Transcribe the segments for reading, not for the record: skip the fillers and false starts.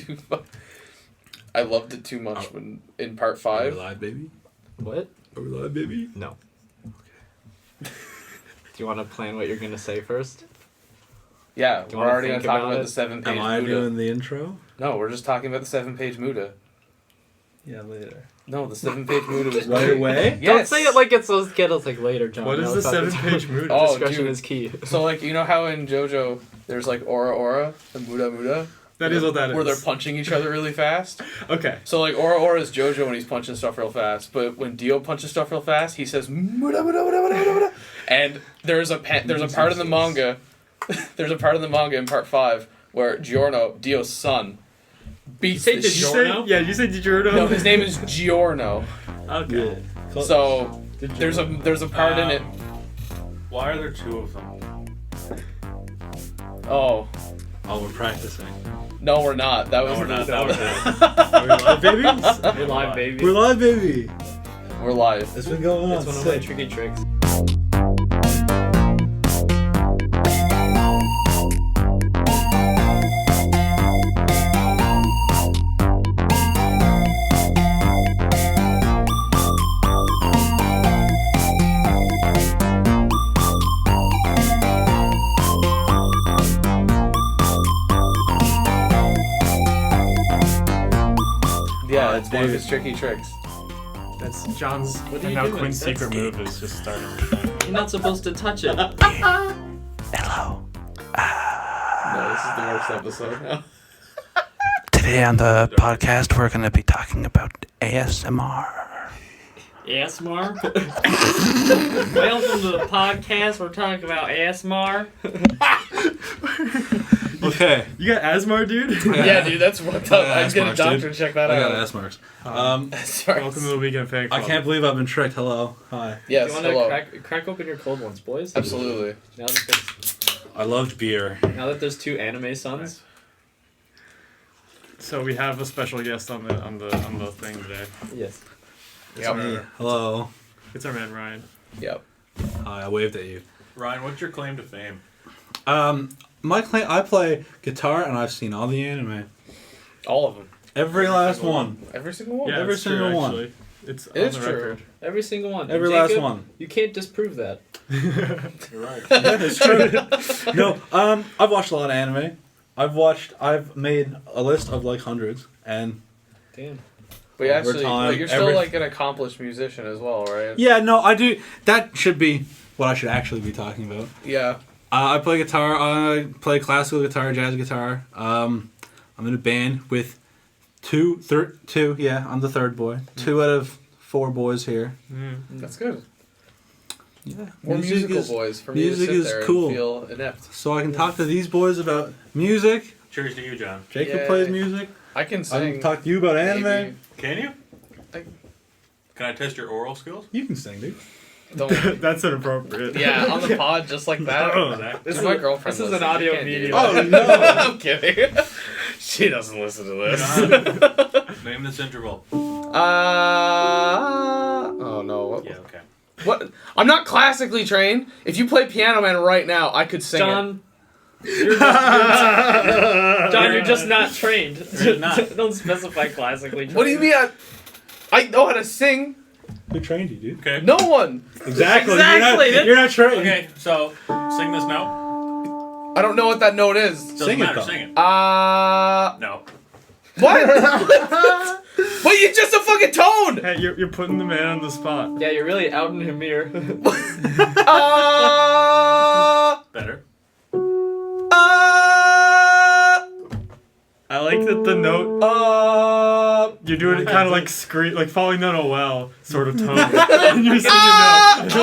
too much. I loved it too much when in part 5. Are we live, baby? What? Are we live, baby? No. Okay. Do you want to plan what you're going to say first? Yeah, Do you we're wanna already going think to talk about about it? the 7-page Am I Muda. doing the intro? No, we're just talking about the 7-page Muda. Yeah, later. No, the 7-page Muda was Right great. away? Yes. Don't say it like it's those kids like later, John. What is the 7-page mood? Oh, Discretion dude. is key. So, like, you know how in JoJo there's, like, Aura Aura and Muda Muda? That is what that is. Where they're punching each other really fast? Okay. So, like, Aura Aura is JoJo when he's punching stuff real fast, but when Dio punches stuff real fast, he says, Muda Muda Muda Muda Muda Muda. And there's a part in the manga, in part 5, where Giorno, Dio's son, beats the DiGiorno? You say DiGiorno? No, his name is Giorno. Okay. Yeah. So, there's a part in it. Why are there 2 of them? Oh, Oh, we're practicing. no, we're not. That was No, we're not. that was Are we live, baby? We're live, baby. We're live, baby. We're live. It's been going on. It's one of my sick. tricky tricks. Yeah, it's one of dude. his tricky tricks. That's John's What are and you now doing? Quinn's That's secret move is just starting. You're not supposed to touch it. No, this is the worst episode now. Today on the podcast, we're going to be talking about ASMR. ASMR? Welcome to the podcast. We're talking about ASMR. Okay. You got asthma, dude? Yeah, dude, that's fucked up. I'm getting a Ass marks, doctor dude. to check that I got out. ass marks. Sorry. Welcome to the Weekend Fan I Club. can't believe I've been tricked. Hello. Hi. Yes, Do you want hello. to crack open your cold ones, boys? Absolutely. Now that I loved beer. there's 2 anime sons. So we have a special guest on the thing today. Yes. Yep. Me. Hello. It's our man Ryan. Yep. Hi, I waved at you. Ryan, what's your claim to fame? My claim, I play guitar and I've seen all the anime. All of them. Every last one. Every single one. Yeah, Every it's single true, one. Actually. It's It on is the true. record. Every single one. Every Jacob, last one. You can't disprove that. You're right. Yeah, it's true. No, I've watched a lot of anime. I've made a list of like hundreds, and Damn. But Over actually, time, but you're still every- like an accomplished musician as well, right? yeah, no, I do. That should be what I should actually be talking about. Yeah. I play guitar. I play classical guitar, jazz guitar. I'm in a band with two. Yeah, I'm the third boy. 2 out of 4 boys here. That's good. Yeah, More musical is, boys for me to music sit is there cool. and feel inept. So I can talk to these boys about music. Cheers to you, John. Jacob Yay. plays music. I can I sing. can talk to you about anime. maybe. Can you? I- Can I test your oral skills? You can sing, dude. Don't. That's inappropriate. Yeah, on the pod, just like that. This Dude, my girlfriend. this is an listens. audio You can't do medium. that. Oh, no. I'm kidding. She doesn't listen to this. Name this interval. Oh no. What? Yeah, okay. What? I'm not classically trained. If you play Piano Man right now, I could sing John. John, you're just not trained. You're not. Don't specify classically it. trained. What do you mean? I know how to sing. Who trained you, dude? Okay. No one. Exactly. Exactly. You're not trained. Okay, so sing this note. I don't know what that note is. Doesn't Sing it, matter, though. sing it. What? No. But you just a fucking tone. Hey, you're putting the man on the spot. Yeah, you're really outing him here. Better. I like that the note. You're doing it kind of like scream, like falling down a well sort of tone. And you're singing note.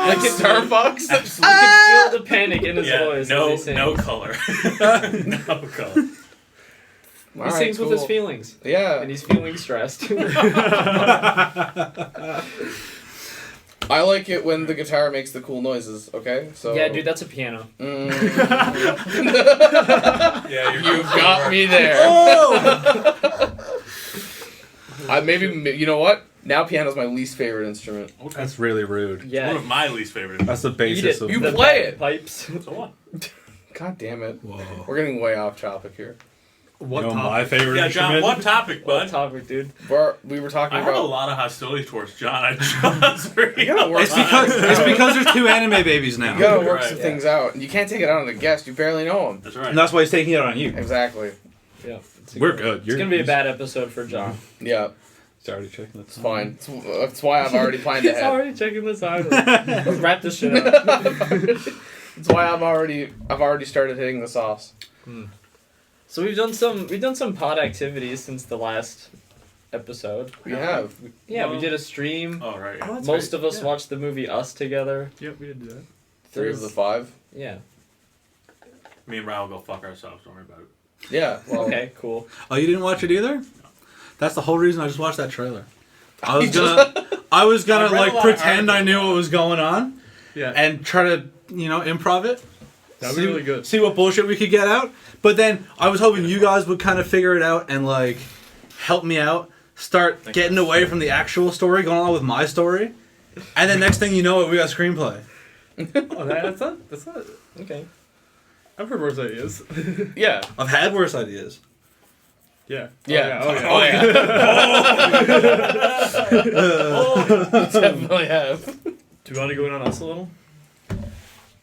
Like Starbucks. You can feel the panic in his Yeah, voice. no, as he sings. no color. No color. He sings with his feelings, Yeah. and he's feeling stressed. I like it when the guitar makes the cool noises, okay? So Yeah, dude, that's a piano. Yeah, you're You got me there. Maybe you know what? Now piano's my least favorite instrument. That's really rude. Yeah. One of my least favorite. That's the Eat basis it. of You The play it. Pipes. So what? God damn it. Whoa. We're getting way off topic here. What You know, topic? my favorite Yeah, John, instrument. what topic, What bud? topic, dude? We were talking I have a about. lot of hostility towards John. I just You gotta work It's because there's 2 anime babies now. You gotta work Right. some things out. You can't take it out on the guest. You barely know them. That's right. And that's why he's taking it on you. Exactly. Yeah. We're good. It's gonna be a bad episode for John. Yeah, It's already checking it's fine. That's why I've already planned He's ahead. already checking the time. Let's wrap this shit up. That's why I've already started hitting the sauce. So we've done some pod activities since the last episode. We have. Yeah, we Well- did a stream. Oh, right. Oh, that's Most right. of us Yeah. watched the movie Us together. Yep, we did do that. 3 of the 5. Yeah. Me and Ryan will go fuck ourselves. Don't worry about it. Yeah. Well, Okay, cool. Oh, you didn't watch it either? That's the whole reason I just watched that trailer. I was gonna I read a like lot of pretend I articles knew about what was going on Yeah, and try to, improv it. that'd be really good. See what bullshit we could get out. But then I was hoping you guys would kind of figure it out and like help me out, start getting away from the actual story, going on with my story, and then next thing you know, we got a screenplay. Oh, that's not. Okay. I've heard worse ideas. Yeah. I've had worse ideas. Yeah. Yeah. Oh, yeah. Oh, yeah. Definitely have. Do you want to go in on us a little?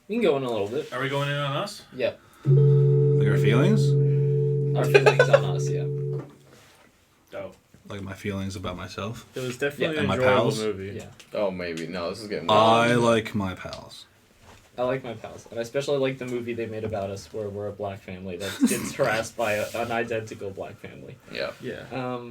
You can go in a little bit. Are we going in on us? Yeah. Your feelings? Our feelings on us, yeah. Oh. Like my feelings about myself. It was definitely Yeah, an and my enjoyable pals. movie. Yeah. Oh, maybe. No, this is getting. I like my pals. I like my pals. And I especially like the movie they made about us where we're a black family that gets harassed by an identical black family. Yeah. Yeah.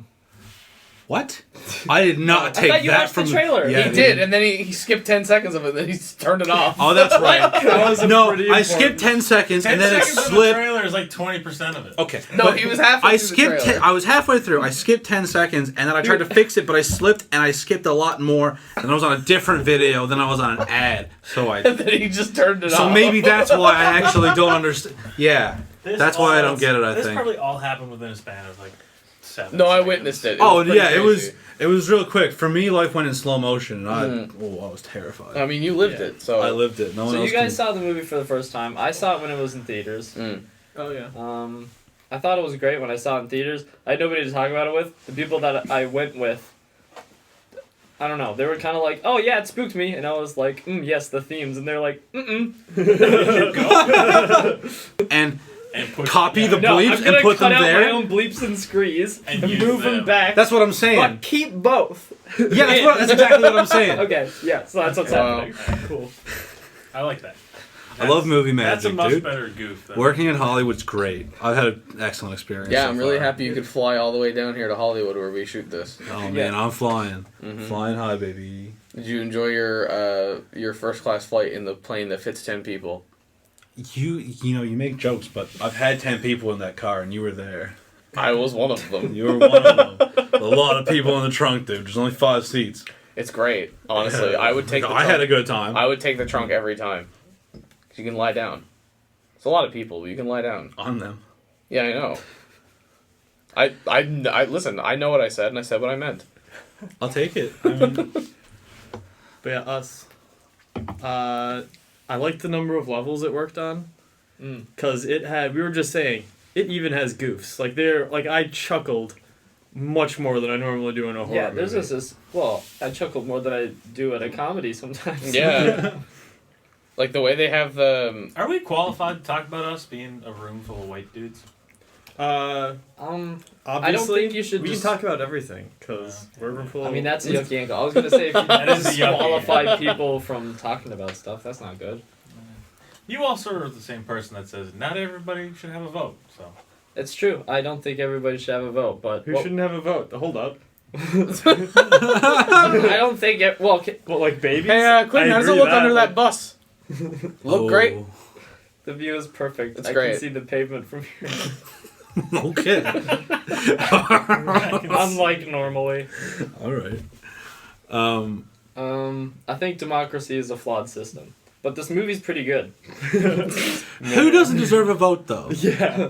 What? I did not I take thought you that watched the from trailer. Yeah, He did, and then he skipped 10 seconds of it, then he turned it off. Oh, that's right. That was a No, pretty I important- skipped 10 seconds 10 and then it seconds of the slipped. trailer is like 20% of it. Okay. No, but he was halfway I through the skipped. trailer. I was halfway through. I skipped 10 seconds, and then I tried to fix it, but I slipped, and I skipped a lot more. And I was on a different video than I was on an ad. So And then he just turned it off. So maybe that's why I actually don't understand. Yeah, This that's why I don't all- get it. I this think. probably all happened within a span of like 7 No, I seconds. witnessed it. Oh pretty yeah, crazy. it was real quick. For me, life went in slow motion, and I was terrified. I mean, you lived Yeah. it, so. I lived it. No one So else you guys can- saw the movie for the first time. I saw it when it was in theaters. Oh, yeah. I thought it was great when I saw it in theaters. I had nobody to talk about it with. The people that I went with, I don't know. They were kind of like, "Oh yeah, it spooked me," and I was like, "Yes, the themes," and they're like, and And push Copy it the down. "No, bleeps I'm gonna and put cut them out there? my own bleeps and screes And and use move them them. back, That's what I'm saying. but keep both." Yeah, that's exactly what I'm saying. Okay, yeah, so that's what's Wow. happening. Cool. I like that. I love movie That's a magic, much dude. better goof. Than Working in Hollywood's great. I've had an excellent experience. Yeah, so I'm really far. happy you could fly all the way down here to Hollywood where we shoot this. Oh man, I'm flying, Mhm. flying high, baby. Did you enjoy your first class flight in the plane that fits 10 people? You make jokes, but I've had 10 people in that car, and you were there. I was one of them. You were one of them. A lot of people in the trunk, dude. There's only 5 seats. It's great, honestly. I would take. The I trunk. had a good time. I would take the trunk every time. 'Cause you can lie down. It's a lot of people, but you can lie down. on them. Yeah, I know. I listen. I know what I said, and I said what I meant. I'll take it. I mean, But yeah, us. I liked the number of levels it worked on. Because it had, we were just saying, it even has goofs. I chuckled much more than I normally do in a horror Yeah, there's movie. this. Well, I chuckled more than I do at a comedy sometimes. Yeah. Like the way they have the. Are we qualified to talk about us being a room full of white dudes? Obviously, I don't think you should we just- can talk about everything, because we're full I mean, of... that's a yucky angle. I was gonna say if you That is a yucky disqualify people from talking about stuff, that's not good. You also are the same person that says not everybody should have a vote. So It's true. I don't think everybody should have a vote, but Who shouldn't have a vote? Hold up. I don't think it. Well, Well, like babies? Hey, Quinn, I how does it agree look with under like- that bus? Look oh, great. the view is perfect. It's I great. can see the pavement from here, Okay. unlike normally. All right. I think democracy is a flawed system, but this movie's pretty good. Who doesn't deserve a vote though? Yeah.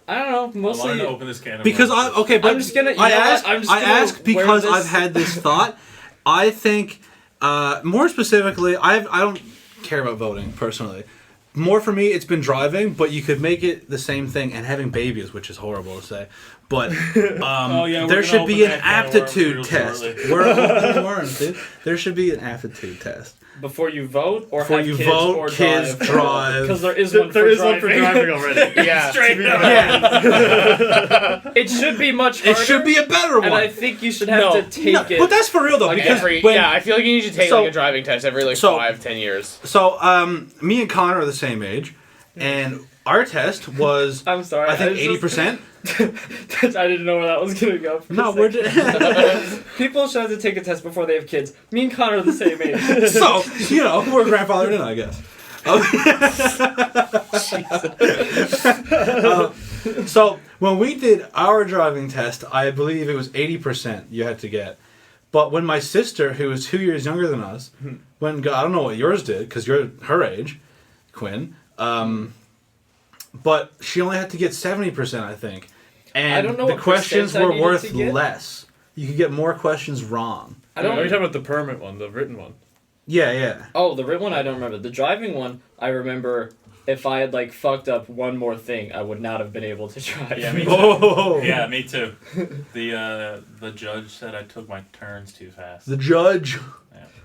I don't know. I wanted Mostly. to open this can of Because worms. but I'm just gonna- you know what? I'm just I gonna ask wear because this- I've had this thought. I think, more specifically, I don't care about voting personally. more for me, it's been driving, but you could make it the same thing and having babies, which is horrible to say. But there should be an aptitude test. We're open worms, dude. There should be an aptitude test. Before you vote or Before have you kids vote, or kids drive. Because there is one for driving already. Yeah. Straight up. Yeah. It should be much harder. It should be a better one. And I think you should have to take it. But that's for real though, Like because I feel like you need to take like a driving test every 5-10 years. So, me and Connor are the same age, and our test was I'm sorry. I think 80%. I didn't know where that was going to go. No, we're People should have to take a test before they have kids. Me and Connor are the same age. so we're grandfathered in, I guess. So when we did our driving test, I believe it was 80% you had to get. But when my sister, who was 2 years younger than us, I don't know what yours did because you're her age, Quinn. But she only had to get 70%, I think. And I don't know the what questions percent I were needed worth to get. less. You could get more questions wrong. I don't. Are you talking about the permit one, the written one? Yeah. Oh, the written one I don't remember. The driving one I remember. If I had fucked up one more thing, I would not have been able to drive. Yeah, me too. Oh. Yeah, me too. The judge said I took my turns too fast. The judge.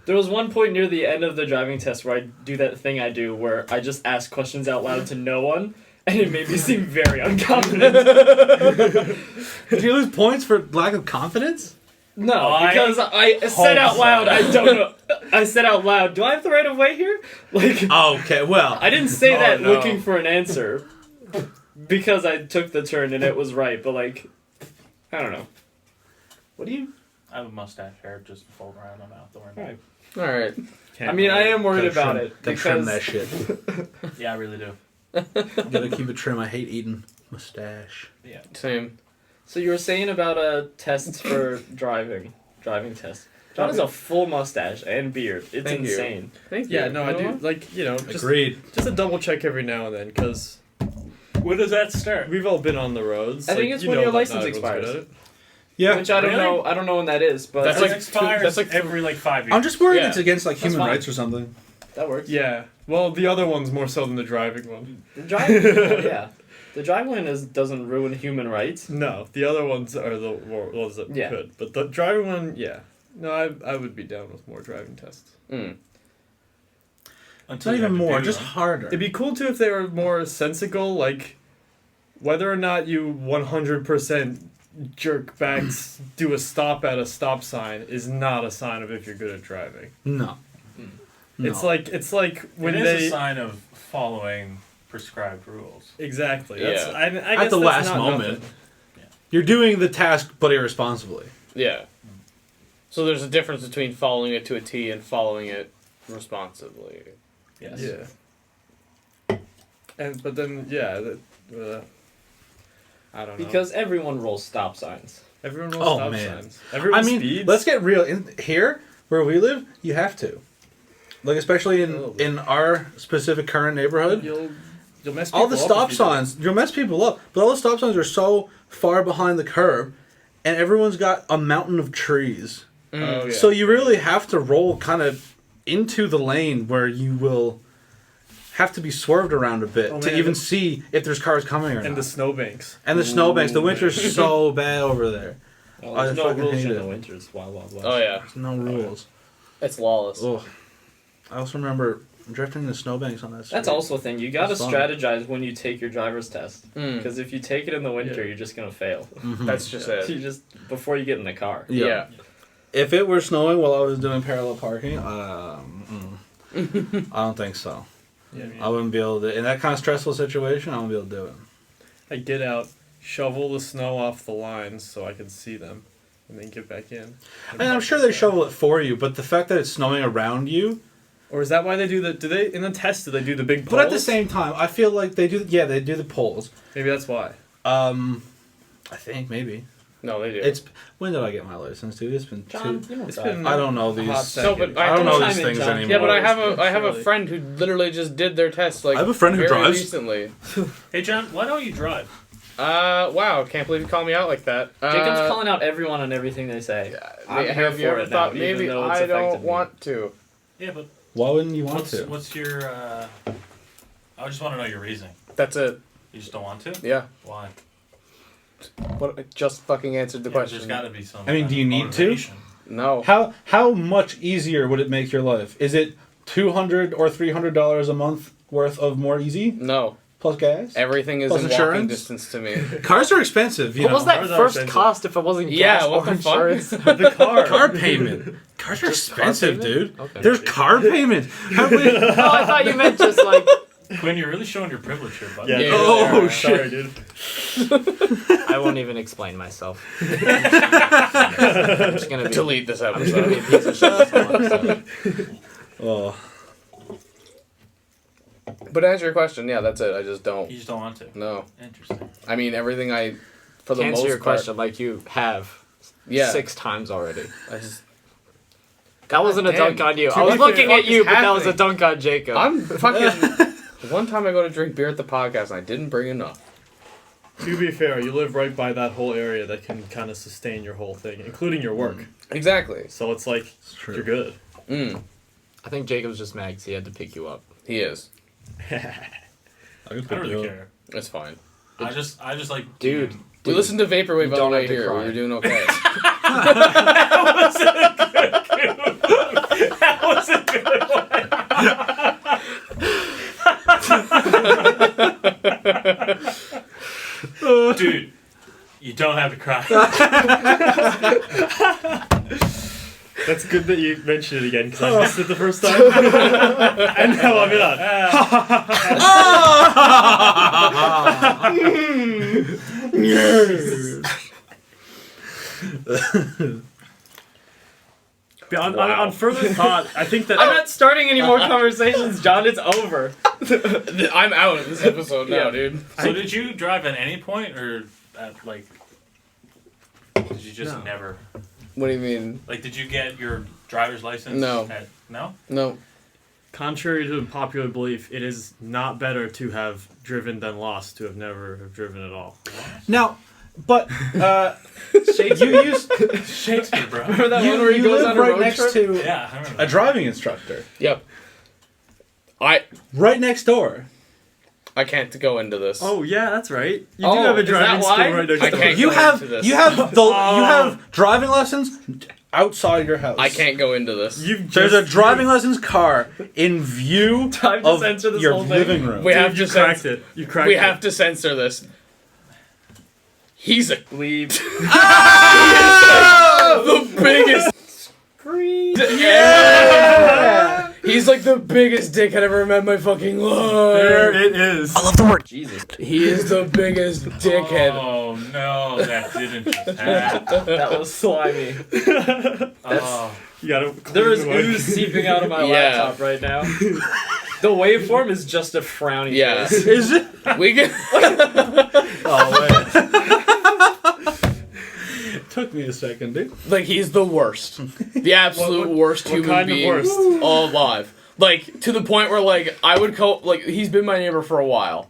There was one point near the end of the driving test where I do that thing I do where I just ask questions out loud to no one, and it made me seem very unconfident. Did you lose points for lack of confidence? No, because I said out loud, I don't know. I said out loud, do I have the right of way here? Okay, well. I didn't say that no. looking for an answer because I took the turn and it was right, but I don't know. What do you? I have a mustache hair just fold around my mouth. Don't worry about it. All right. I mean, I am worried about it Gotta trim because that shit. Yeah, I really do. Gotta keep it trim. I hate eating mustache. Yeah. Same. So you were saying about tests for driving tests. John has a full mustache and beard. It's Thank you. insane. Thank you. Yeah, no, I do. Just Agreed. just a double check every now and then, because When does that start? we've all been on the roads. I think it's when your license expires. Yeah. Which I don't Really? know. I don't know when that is, but That's It like expires that's like every 5 years. I'm just worried Yeah. it's against human fine. rights or something. that works. Yeah. Well, the other one's more so than the driving one. The driving, yeah. The driving one doesn't ruin human rights. No, the other ones are the ones that Yeah. could. But the driving one, yeah. No, I would be down with more driving tests. Mm. It's Until not you even have to more, do just them. harder. It'd be cool too if they were more sensical, like whether or not you 100% jerk back, do a stop at a stop sign is not a sign of if you're good at driving. No. No. It's like when It they is a sign of following prescribed rules. exactly. Yeah. That's, I guess at the that's last not moment. nothing. You're doing the task, but irresponsibly. Yeah. So there's a difference between following it to a T and following it responsibly. Yes. Yeah. But then I don't know. Because everyone rolls stop signs. everyone rolls Oh, stop man. signs. Everyone I mean, speeds. let's get real. Here, where we live, you have to. Especially in our specific current neighborhood. You'll mess All the people up stop if you signs, you'll mess people up. But all the stop signs are so far behind the curb, and everyone's got a mountain of trees. do. Oh, yeah. So you really have to roll kind of into the lane where you will have to be swerved around a bit Oh, to man. even see if there's cars coming or and not. the snowbanks. And the snowbanks. The winter's so bad over there. Oh, I there's no fucking rules hate in it. the winters. Wild, wild, west. Oh yeah. There's no rules. It's lawless. Ugh. I also remember drifting in the snowbanks on that street. That's also a thing. You gotta That's fun. strategize when you take your driver's test. Mm. Because if you take it in the winter, Yeah. you're just gonna fail. Mhm. That's just it. You just before you get in the car. Yeah. If it were snowing while I was doing parallel parking, I don't think so. Yeah, I wouldn't be able to. In that kind of stressful situation, I wouldn't be able to do it. I get out, shovel the snow off the lines so I can see them, and then get back in. And I'm sure they shovel it for you, but the fact that it's snowing around you. Or is that why they do the? Do they in the test? Do they do the big? But at the poles? same time, I feel like they do. Yeah, they do the polls. Maybe that's why. I think maybe No, they do. it's. When did I get my license, dude? It's been John, two. you don't It's drive. been- I don't know hot these. second. No, but I don't know Chime these in, things John. anymore. yeah, but I have a Surely. friend who literally just did their test I have a friend who very drives. recently. Hey, John, why don't you drive? Wow, can't believe you called me out like that. Jacob's calling out everyone on everything they say. I'm here have you for ever it thought now, even maybe though it's I don't affected me. want to? Yeah, but Why wouldn't you want to? what's your I just want to know your reasoning. That's it. You just don't want to? Yeah. Why? What? I just fucking answered the question. There's got to be some. I mean, do you need to? motivation. No. How much easier would it make your life? Is it $200 or $300 a month worth of more easy No. plus gas? Everything is Plus in walking insurance? distance to me. Cars are expensive. You What know. was that cars are first expensive. cost if it wasn't Yeah, gas what or the fuck? insurance? The car. Car payment. Cars are Just car expensive, payment? dude. Okay. There's car payment. How many- Oh, I thought you meant just like Quinn, you're really showing your privilege here, bud. Yeah. Yeah, Oh, yeah. shit. Sorry, dude. I won't even explain myself. I'm just gonna be Delete this I'm just gonna be a episode. piece of shit. this time, so. Oh. But to answer your question, yeah, that's it. I just don't. You just don't want to. No. Interesting. I mean, everything I, for the To answer most your part, question, like you have yeah. 6 times already. I just, That wasn't a damn. dunk on you. To I was be fair, looking what at you, is but that was a happening? dunk on Jacob. I'm fucking. One time I go to drink beer at the podcast and I didn't bring enough. To be fair, you live right by that whole area that can kind of sustain your whole thing, including your work. Exactly. So it's like, you're good. I think Jacob's just mad 'cause he had to pick you up. He is. I don't really care. It's fine. I just like Dude. We listened to Vaporwave on the don't way have to here. cry. We were doing okay. That was a good one. Dude, you don't have to cry. That's good that you mentioned it again because I missed it the first time. And now I'm in. But on further thought, I think that I'm not starting any more conversations, John. It's over. I'm out of this episode now, Yeah. dude. So did you drive at any point, or at like? Did you just No. never? What do you mean? Like, did you get your driver's license? No. No. No. contrary to popular belief, it is not better to have driven than lost to have never have driven at all. Now, but you use Shakespeare, bro. Remember that one you, where he you goes live on a right road next trip? to Yeah, I remember. a driving instructor. Yep. Right next door. I can't go into this. Oh yeah, that's right. You Oh, do have a is that driving why? school right next I door. can't You go have into this. you have driving lessons outside your house. I can't go into this. You've There's just, a driving lessons car in view Time to of censor this your whole thing. living room. We Dude, have you to cracked censor. it. You cracked We it. have to censor this. He's a Leave. the biggest. Yeah. He's like the biggest dick I'd ever met in my fucking There life. it is. I love the word. Jesus. He is the biggest dickhead. Oh no, that didn't just happen. That was slimy. Oh, You gotta. There is clean the way. ooze seeping out of my Yeah. laptop right now. The waveform is just a frowny Yeah. face. Is it? We can. Oh, wait. Took me a second, dude. Like, he's the worst. The absolute worst what human kind of being worst? alive. Like, to the point where, like, I would like, he's been my neighbor for a while.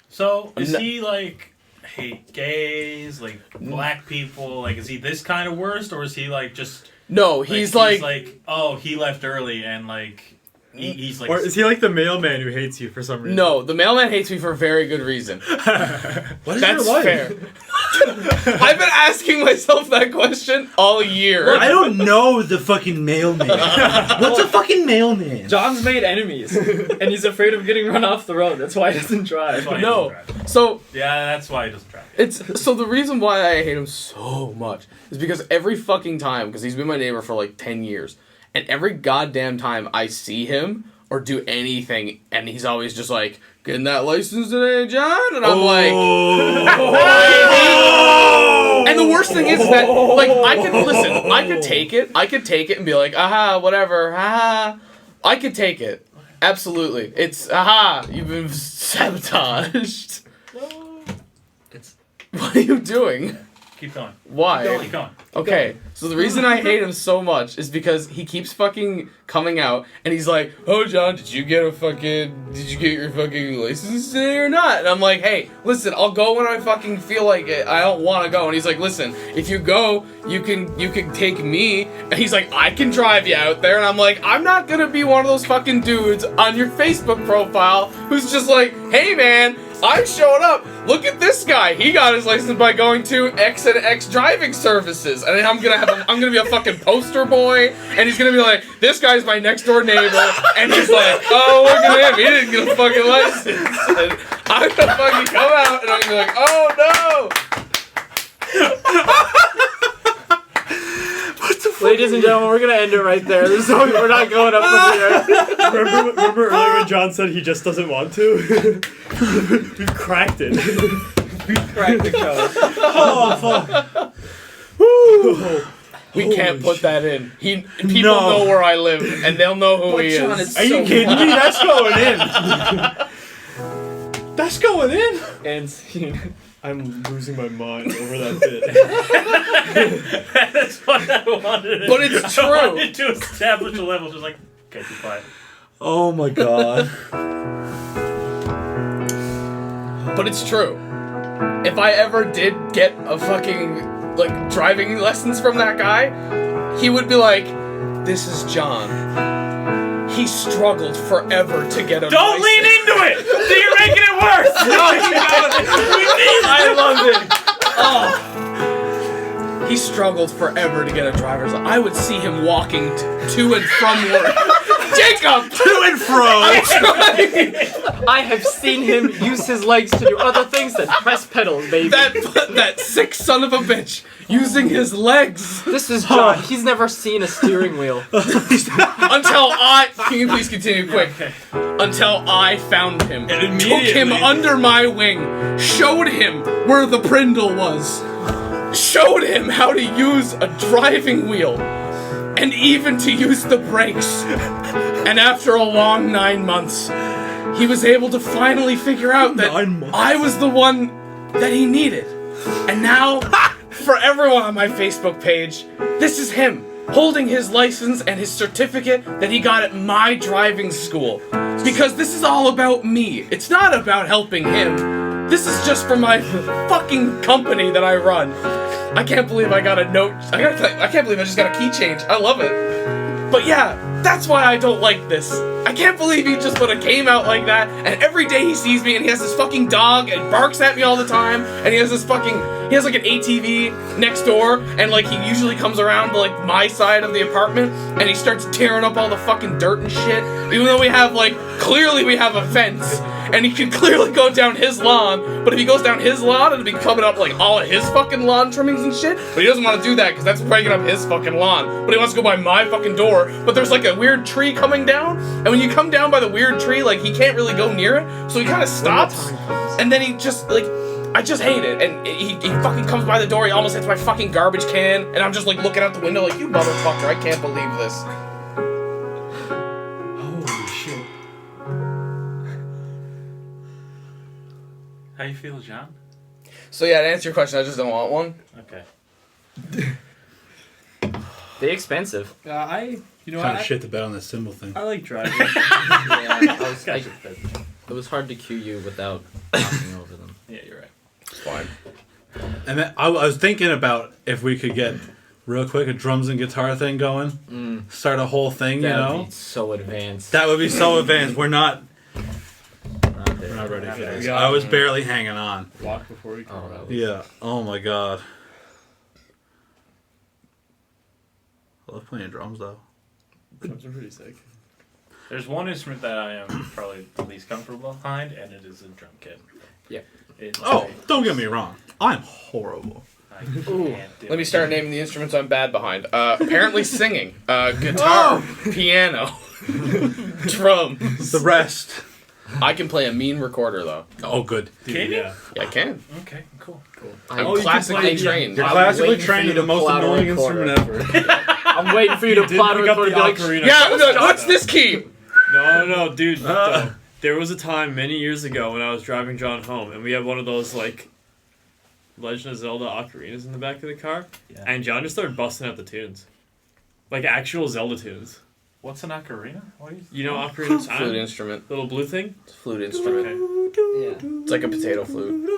so is No. he like hate gays, like black people? Like, is he this kind of worst, or is he like just? No, he's like oh, he left early, and like he's like. Or is he like the mailman who hates you for some reason? no, the mailman hates me for a very good reason. What is That's your life? fair. I've been asking myself that question all year. I don't know the fucking mailman. What's a fucking mailman? John's made enemies, and he's afraid of getting run off the road. That's why he doesn't drive. That's why he No. doesn't drive. So Yeah, that's why he doesn't drive. it's the reason why I hate him so much is because every fucking time, because he's been my neighbor for like 10 years, and every goddamn time I see him or do anything, and he's always just like, getting that license today, John? And I'm like, and the worst thing is that, like, I could take it and be like, aha, whatever, aha. I could take it. Absolutely. It's, aha, you've been sabotaged. It's What are you doing? Keep going. Why? Keep going. Okay, so the reason I hate him so much is because he keeps fucking coming out and he's like, "Oh, John, did you get your fucking license today or not?" And I'm like, "Hey, listen, I'll go when I fucking feel like it. I don't want to go." And he's like, "Listen, if you go, you can take me." And he's like, "I can drive you out there." And I'm like, "I'm not gonna be one of those fucking dudes on your Facebook profile who's just like, hey man, I showed up. Look at this guy. He got his license by going to X and X driving services." And then I'm gonna be a fucking poster boy, and he's gonna be like, "This guy's my next door neighbor," and he's like, "Oh, look at him. He didn't get a fucking license." And I'm gonna fucking come out, and I'm gonna be like, "Oh Ladies and gentlemen, we're gonna end it right there. We're not going up from here. Remember earlier when John said he just doesn't want to? We've cracked it. Crack the code. Oh fuck! no." We can't put that in. People No. know where I live, and they'll know who he John, is. it's Are you kidding me? That's going in. That's going in. And scene. I'm losing my mind over that bit. That's what I wanted. But it's I true. wanted to establish a level, just like, okay, be quiet. Oh my god. But it's true. If I ever did get a fucking, like, driving lessons from that guy, he would be like, "This is John. He struggled forever to get a Don't license." lean into it! You're making it worse! I loved it. Oh. He struggled forever to get a driver's license. I would see him walking to and from work. Jacob! To and fro. I'm trying. I have seen him use his legs to do other things than press pedals, baby. That sick son of a bitch using his legs. This is John. He's never seen a steering wheel. Until I... Can you please continue quick? Until I found him. And Took him immediately- under my wing. Showed him where the brindle was. Showed him how to use a driving wheel. And even to use the brakes. And after a long 9 months, he was able to finally figure out that 9 months. I was the one that he needed. And now, for everyone on my Facebook page, this is him holding his license and his certificate that he got at my driving school. Because this is all about me. It's not about helping him. This is just for my fucking company that I run. I can't believe I got a note. I can't believe I just got a key change. I love it. But yeah, that's why I don't like this. I can't believe he just would have came out like that, and every day he sees me and he has this fucking dog and barks at me all the time, and he has like an ATV next door, and like he usually comes around to like my side of the apartment, and he starts tearing up all the fucking dirt and shit, even though we have a fence, and he can clearly go down his lawn, but if he goes down his lawn, it'll be coming up like all of his fucking lawn trimmings and shit, but he doesn't want to do that because that's breaking up his fucking lawn, but he wants to go by my fucking door, but there's like a weird tree coming down, and when you come down by the weird tree, like he can't really go near it, so he kind of stops, and then he just like, I just hate it, and he fucking comes by the door, he almost hits my fucking garbage can, and I'm just like looking out the window like, you motherfucker, I can't believe this. Holy shit. How you feel, John? So yeah, to answer your question, I just don't want one. Okay. They expensive. You know Kind of what? shit the bed on this symbol thing. I like driving. It was hard to cue you without knocking over them. Yeah, you're right. It's fine. And then I was thinking about if we could get real quick a drums and guitar thing going, start a whole thing, you That know. would be so advanced. That would be so advanced. We're not We're not ready for Yeah, this. we got- I was barely hanging on. Walk before we come Oh, out. Yeah. Oh my god. I love playing drums though. Drums are pretty sick. There's one instrument that I am probably the least comfortable behind, and it is a drum kit. Yeah. It's Oh, don't get me wrong. I'm horrible. I can't do Let me it. start naming the instruments I'm bad behind. Apparently singing, guitar, piano, drums. The rest. I can play a mean recorder though. Oh, good. Can you? Yeah. Yeah, I can. Okay, cool. I'm Oh, you can classically play- trained. You're I'm classically waiting for trained you to the to most pull out a annoying recorder. instrument ever. I'm waiting for you to Did plot a pick up recorder. the Like, ocarina. Yeah, look, what's this key? No, dude. No. There was a time many years ago when I was driving John home, and we had one of those like Legend of Zelda Ocarinas in the back of the car, Yeah. and John just started busting out the tunes, like actual Zelda tunes. What's an ocarina? What are you? You know Ocarina of Time, Flute instrument. little blue thing. It's a flute instrument. Yeah. It's like a potato flute.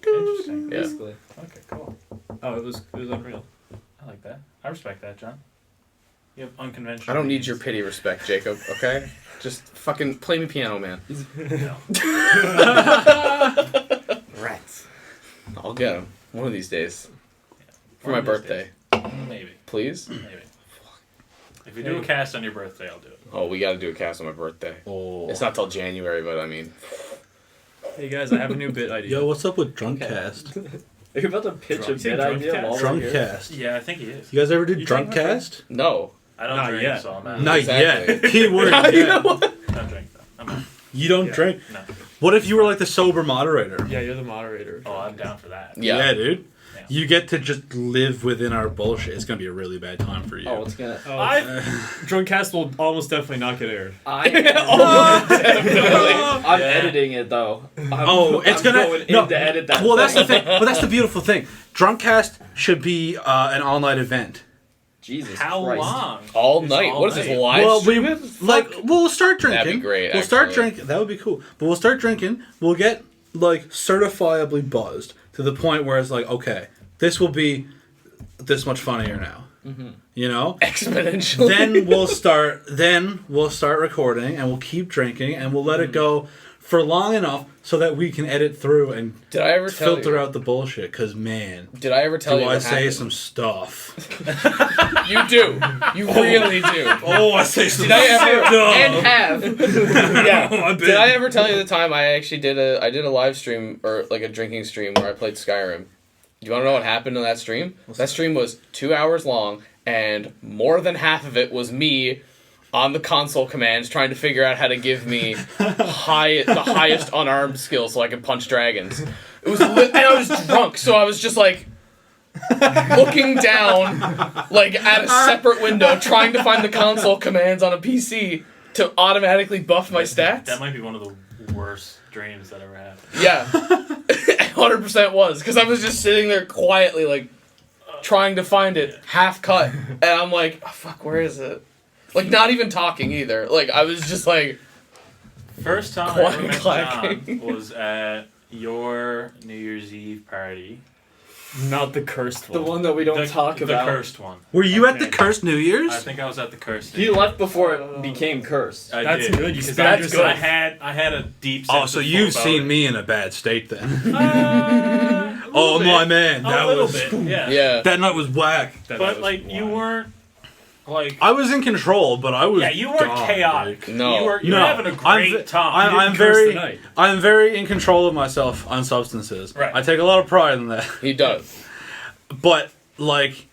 Interesting. Yeah. Basically. Okay, cool. Oh, it was unreal. I like that. I respect that, John. You have unconventional. I don't need your means. pity respect, Jacob, okay? Just fucking play me piano, man. No. Rats. I'll get him one of these days. For One my of these birthday. Maybe. Please? Maybe. If you do a cast on your birthday, I'll do it. Oh, we gotta do a cast on my birthday. Oh. It's not till January, but I mean... Hey guys, I have a new bit idea. Yo, what's up with Drunkcast? Are you about to pitch Drunk- a bit idea Drunkcast? while we're here? Drunkcast. Yeah, I think he is. You guys ever do You drink my Drunkcast? No. I don't Not drink, yet. so I'm out. Not Exactly. yet. Keyword. You know Yeah. what? I don't drink though. I'm out. You don't Yeah. drink. No. What if you were like the sober moderator? Yeah, you're the moderator. Oh, I'm down for that. Yeah. dude. Yeah. You get to just live within our bullshit. It's gonna be a really bad time for you. Oh, it's gonna. Oh, I Drunkcast will almost definitely not get aired. I'm Yeah. editing it though. It's I'm gonna going no. in to edit that. Well, that's the thing. thing. But that's the beautiful thing. Drunkcast should be an all-night event. Jesus how Christ. long? All It's night. all What is this, night. live Well, we stream? we'll start drinking. That'd be great, We'll start actually. drinking. That would be cool. But we'll start drinking. We'll get like certifiably buzzed to the point where it's like, okay, this will be this much funnier now. You know. Exponentially. Then we'll start recording and we'll keep drinking and we'll let it go for long enough so that we can edit through and Did I ever tell filter you? out the bullshit. Cause man, Did I ever tell do you I what say happened? some stuff? You do. You really do. Oh, I say some Did I ever stuff. and have? Yeah. I Did I ever tell you the time I actually did a live stream or like a drinking stream where I played Skyrim? Do you want to know what happened in that stream? That stream was 2 hours long, and more than half of it was me on the console commands trying to figure out how to give me the highest unarmed skill so I could punch dragons. It was and I was drunk, so I was just like looking down like at a separate window trying to find the console commands on a PC to automatically buff my stats. That might be one of the worst dreams that ever happened. Yeah. 100% was, because I was just sitting there quietly, like, trying to find it, half cut, and I'm like, oh, fuck, where is it? Like, not even talking either. Like, I was just like, First time I Quiet ever met clacking. John was at your New Year's Eve party. Not the cursed one. The one that we don't talk the about. cursed one. Were you at the Okay. cursed New Year's? I think I was at the cursed. He left before it became cursed. I That's did. good, you Because spared I, yourself. I had a deep. Oh, sense so of you've foreboding. seen me in a bad state then. A Oh little my bit. man, that A little was bit, yeah. yeah. that night was whack. That But was like you wild. weren't like. I was in control, but I was. Yeah, you weren't gone, chaotic. dude. No. you were No, having a great time. I'm curse the very, night. I'm very in control of myself on substances. Right. I take a lot of pride in that. He does. But like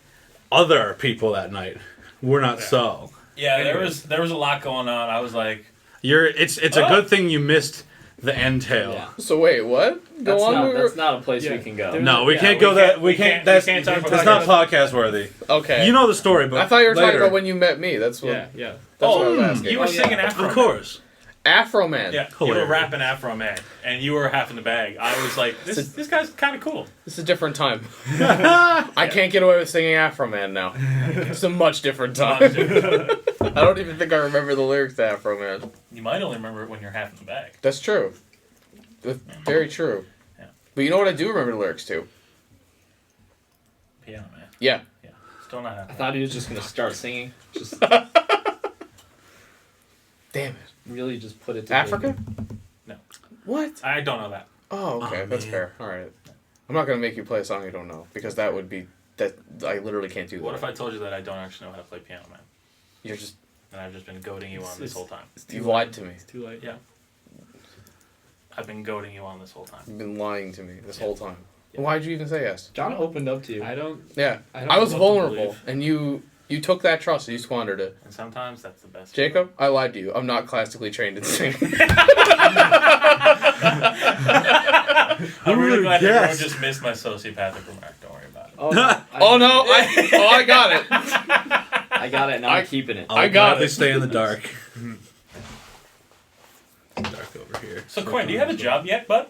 other people that night were not so. Yeah, there was a lot going on. I was like, It's a Oh. good thing you missed the entail. Yeah. So, wait, what? Go That's on. not, we were- that's not a place Yeah. we can go. There- No, we Yeah, can't we go that. can't- We we can't. can't- That's we can't talk about that's not podcast worthy. Okay. You know the story, but I thought you were talking later. about when you met me. That's what, Yeah, yeah. that's what I was oh, asking. you were Oh, yeah. singing Afro. Of course. Afro Man. Yeah, you were Hilarious. rapping Afro Man, and you were half in the bag. I was like, this guy's kind of cool. It's a different time. I can't get away with singing Afro Man now. It's a much different time. I don't even think I remember the lyrics to Afro Man. You might only remember it when you're half in the bag. That's true. That's very true. Yeah. But you know what I do remember the lyrics to? Piano Man. Yeah. Yeah, still not I half. thought he was just gonna start singing. Just Damn it. really just put it together. Africa? No. What? I don't know that. Oh, okay. Oh, That's man. fair. All right. I'm not going to make you play a song you don't know, because that would be... that I literally can't do that. What if I told you that I don't actually know how to play Piano Man, You're just... and I've just been goading you on this whole time? You've lied to me. It's too late. Yeah. I've been goading you on this whole time. You've been lying to me this Yeah. whole time. Yeah. Why'd you even say yes? John opened up to you. I don't. Yeah. I don't I was know what to vulnerable, believe. and you took that trust and you squandered it. And sometimes that's the best. Jacob, I lied to you. I'm not classically trained in singing. I'm really glad Yes. everyone just missed my sociopathic remark. Don't worry about it. Oh, no, Oh no! I got it. I got it. Now I'm keeping it. I'll I got gladly it. stay in the dark. Dark over here. So Quinn, do you have a job yet, bud?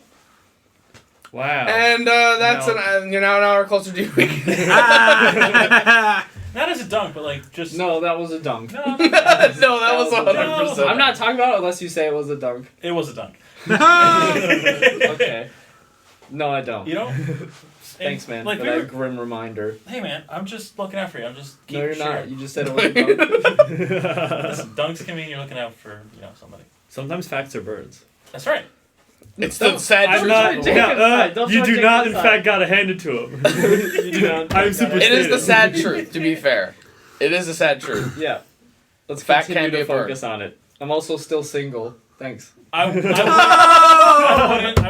Wow. And that's you're now an hour closer to you. Not as a dunk, but like just. No, that was a dunk. No, No, that was a 100%. I'm not talking about it unless you say it was a dunk. it was a dunk. Okay. No, I don't. You know? Thanks, man, Like for we that were, grim reminder. hey, man, I'm just looking out for you. I'm just. No, you're keeping not. sure. You just said it was a dunk. Listen, dunks can mean you're looking out for somebody. Sometimes facts are birds. That's right. It's the sad I'm truth. not. Jacob's side. Don't You try do Jacob's not, in side. fact, gotta hand it to him. You do not. I'm super It is the stated. sad truth, to be fair. It is the sad truth. Yeah. Let's Fact continue can be to a bird. focus on it. I'm also still single. Thanks. I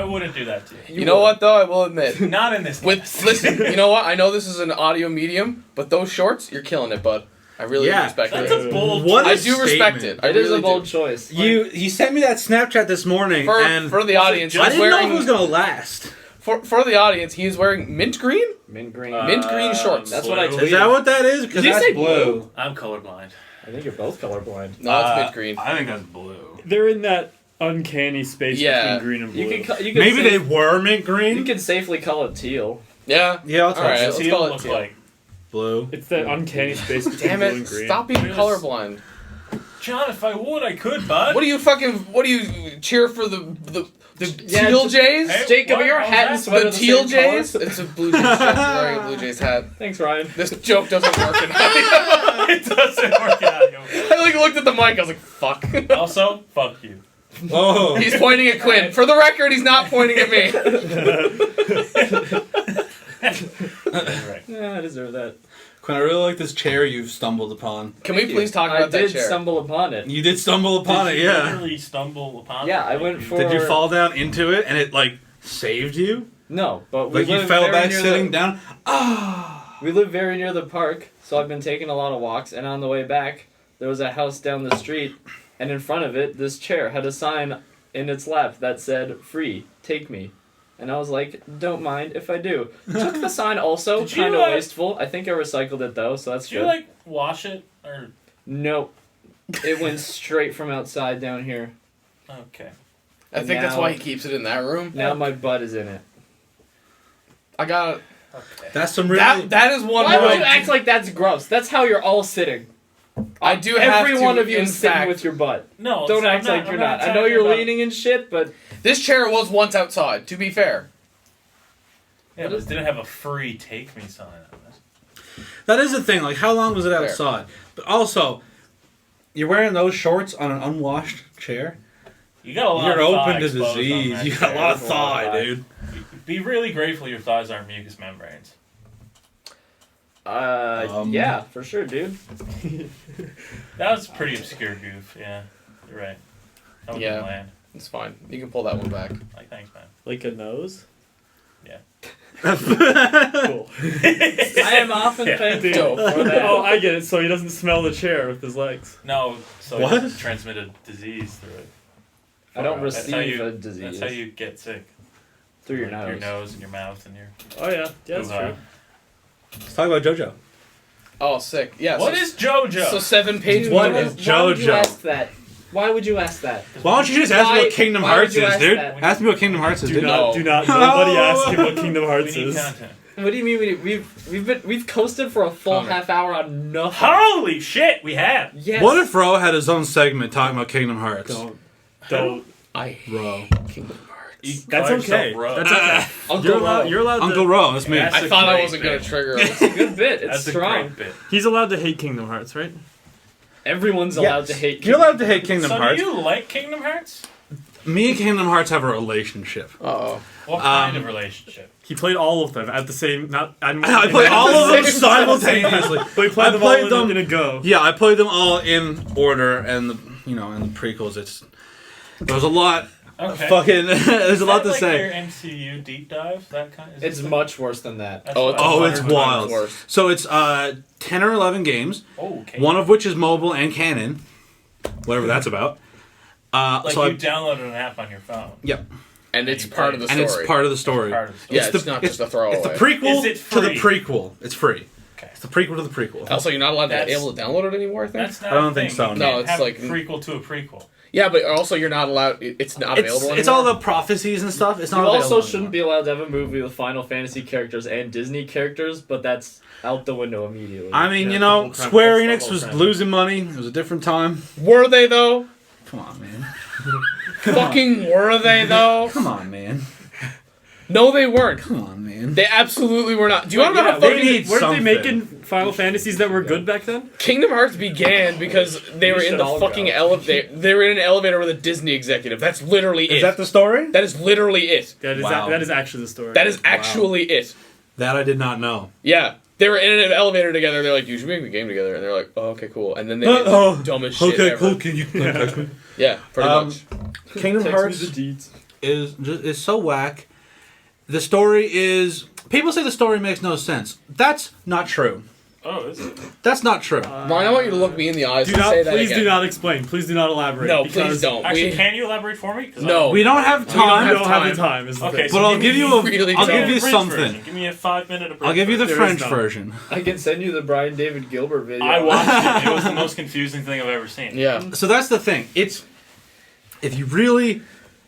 wouldn't do that to you. You know what, though? I will admit. Not in this. Listen, you know what? I know this is an audio medium, but those shorts, you're killing it, bud. I really respect That's it. a bold. What I a do respect statement. it. I It is really a bold do. choice. You sent me that Snapchat this morning, and For the audience, I he's didn't know if wearing it was gonna last. for the audience, he is wearing mint green. Mint green. Mint green shorts. That's what I blue. tweeted. Is that what that is? Because Did you that's say blue. I'm colorblind. I think you're both colorblind. No, it's mint green. I think that's blue. They're in that uncanny space Yeah. between green and blue. You can Maybe they were mint green. You can safely call it teal. Yeah. Yeah, I'll All right, take let's Teal call it look teal. like. blue. It's that uncanny space between Damn blue it! and green. Stop being There's- colorblind. John, if I would, I could, bud. What do you cheer for the Yeah, teal just- Jays? Hey, Jacob, what? are your How's hat that? and sweater The the teal same color? Jays? It's a Blue Jays shirt. I'm wearing a Blue Jays hat. Thanks, Ryan. This joke doesn't work in It doesn't work out. I looked at the mic. I was like, "Fuck." Also, fuck you. Oh. He's pointing at Quinn. For the record, he's not pointing at me. Right. Yeah, I deserve that. Quinn, I really like this chair you've stumbled upon. Can we Thank please you. talk about I that did chair? stumble upon it. You did stumble upon Did it, you yeah. literally stumble upon Yeah, it? I went for- Did you fall down into it and it like saved you? No, but we Like you live fell very back near sitting the, down? We live very near the park, so I've been taking a lot of walks. And on the way back, there was a house down the street, and in front of it, this chair had a sign in its lap that said "Free, take me." And I was like, "Don't mind if I do." Took the sign also, Did you, kind of wasteful. I think I recycled it though, so that's Did you good. like wash it or? Nope. It went straight from outside down here. Okay. I think that's Now- why he keeps it in that room. Now my butt is in it. I got Okay. That's some really... that is one. Why would room. you act like that's gross? That's how you're all sitting. I do have Every to, one of you in is sitting fact- with your butt. No. Don't I'm act like you're I'm not. I know talking you're about- leaning and shit, but This chair was once outside. To be fair, Yeah, but it didn't have a free take me sign on it. That is the thing. Like, how long was it Fair. outside? But also, you're wearing those shorts on an unwashed chair. You got a lot You're of thigh open to exposed on disease. that You got a chair. lot of There's a lot of thigh, thigh. dude. Be really grateful your thighs aren't mucous membranes. yeah, for sure, dude. That was a pretty obscure goof. Yeah, you're right. That was Yeah. land. it's fine. You can pull that one back. Like, thanks, man. Like a nose? Yeah. Cool. I am often Yeah. thankful for that. Oh, I get it. So he doesn't smell the chair with his legs. No, so What? you transmitted disease through it. I don't That's receive how you- a disease That's how you get sick. through your Like, nose. Your nose and your mouth and your. Oh yeah, that's hoo-ha. true. Let's talk about JoJo. Oh, sick. Yeah. What so, is JoJo? So 7 pages. Dude, What why is would you JoJo? ask that? Why would you ask that? Why don't you just ask me Why- what Kingdom why would Hearts you is, ask dude? that? Ask me what Kingdom Hearts is, Do dude. not, do not. Nobody ask him what Kingdom we Hearts need is. content. What do you mean we've coasted for a full Comment. half hour on nothing? Holy shit, we have. Yes. What if Ro had his own segment talking about Kingdom Hearts? Don't. I hate Ro. Kingdom Hearts. You That's call yourself okay. Ro. That's okay. Uncle You're allowed. Ro. You're allowed. Uncle To, Ro, that's me. That's I a thought I great wasn't gonna bit. trigger It's it. a good bit. It's That's a strong. great bit. he's allowed to hate Kingdom Hearts, right? Everyone's allowed to hate. You're allowed to hate Kingdom So Hearts. do you like Kingdom Hearts? Me and Kingdom Hearts have a relationship. Uh-oh. What kind of relationship? He played all of them at the same. Not. I played all of them simultaneously. But he played I them played all them- in a go. Yeah, I played them all in order, and the prequels. There's a lot. Okay. Fucking, there's a lot to Is that like your say. MCU deep dive? That kind. Is It's it- much worse than that. That's Oh, what it's I Oh, was it's 100 wondering. times wild. worse. So it's 10 or 11 games. Oh, okay. One of which is mobile and canon, whatever that's about. Like so you I, downloaded an app on your phone. yep, And it's part of the and story. it's part of the story. Part of the story. Yeah, it's not just a throwaway. It's the prequel Is it to the free? prequel. It's free. Okay. It's the prequel to the prequel. Also, you're not allowed to be That's- able to download it anymore, I think? That's not. I don't a think thing. so, You no. can't it's have like- a prequel to a prequel. Yeah, but also you're not allowed. It's not available anymore. It's all the prophecies and stuff. It's not You available also shouldn't anymore. be allowed to have a movie with Final Fantasy characters and Disney characters, but that's out the window immediately. I mean, Yeah, you the know, whole crap- Square that's the Enix whole was crap. losing money. It was a different time. Were they though? Come on, man. Fucking were they though? Come on, man. No, they weren't. Come on, man. They absolutely were not. Do you want to know how they fucking need Weren't something. they making Final Fantasies that were good back then? Kingdom Hearts began because they were in should the all fucking go. elevator. They were in an elevator with a Disney executive. That's literally it. Is that the story? That is literally it. That is Wow. that is actually the story. That is actually it. That I did not know. Yeah. They were in an elevator together. They're like, you should make the game together. And they're like, oh, okay, cool. And then they made the dumbest shit ever. Can you text me? Yeah, pretty much. Kingdom Text me Hearts the deeds. is so whack. The story is... People say the story makes no sense. That's not true. Oh, is it? That's not true. Ryan, I want you to look me in the eyes Do and not, say that please again. do not explain. Please do not elaborate. No, because please don't. Actually, We- can you elaborate for me? 'Cause No. We don't have We time, don't have the time. Is the Okay, thing. but I'll give give me- you a... really I'll don't. give you Abridged something. version. Give me a 5-minute abridged I'll give you the version. There is French none. version. I can send you the Brian David Gilbert video. I watched it. It was the most confusing thing I've ever seen. Yeah. So that's the thing. It's... If you really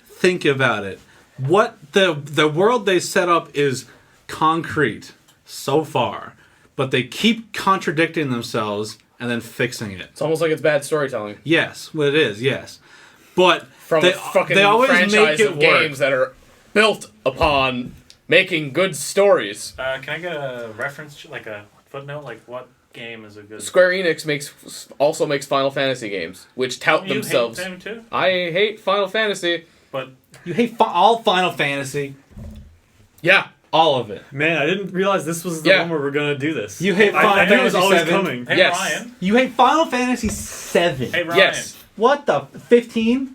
think about it, what the world they set up is concrete so far, but they keep contradicting themselves and then fixing it. It's almost like it's bad storytelling. Yes, well it is, yes. But From they, a fucking they always franchise make it of work. games that are built upon making good stories. Can I get a reference, like a footnote, like what game is a good? Square Enix also makes Final Fantasy games, which tout Don't you themselves. hate them too? I hate Final Fantasy. But You hate all Final Fantasy. Yeah. All of it. Man, I didn't realize this was the Yeah. one where we're gonna do this. You hate I Final knew it was Fantasy always 7. coming. hey Yes. Ryan, You hate Final Fantasy 7. hey Ryan, Yes. What the 15?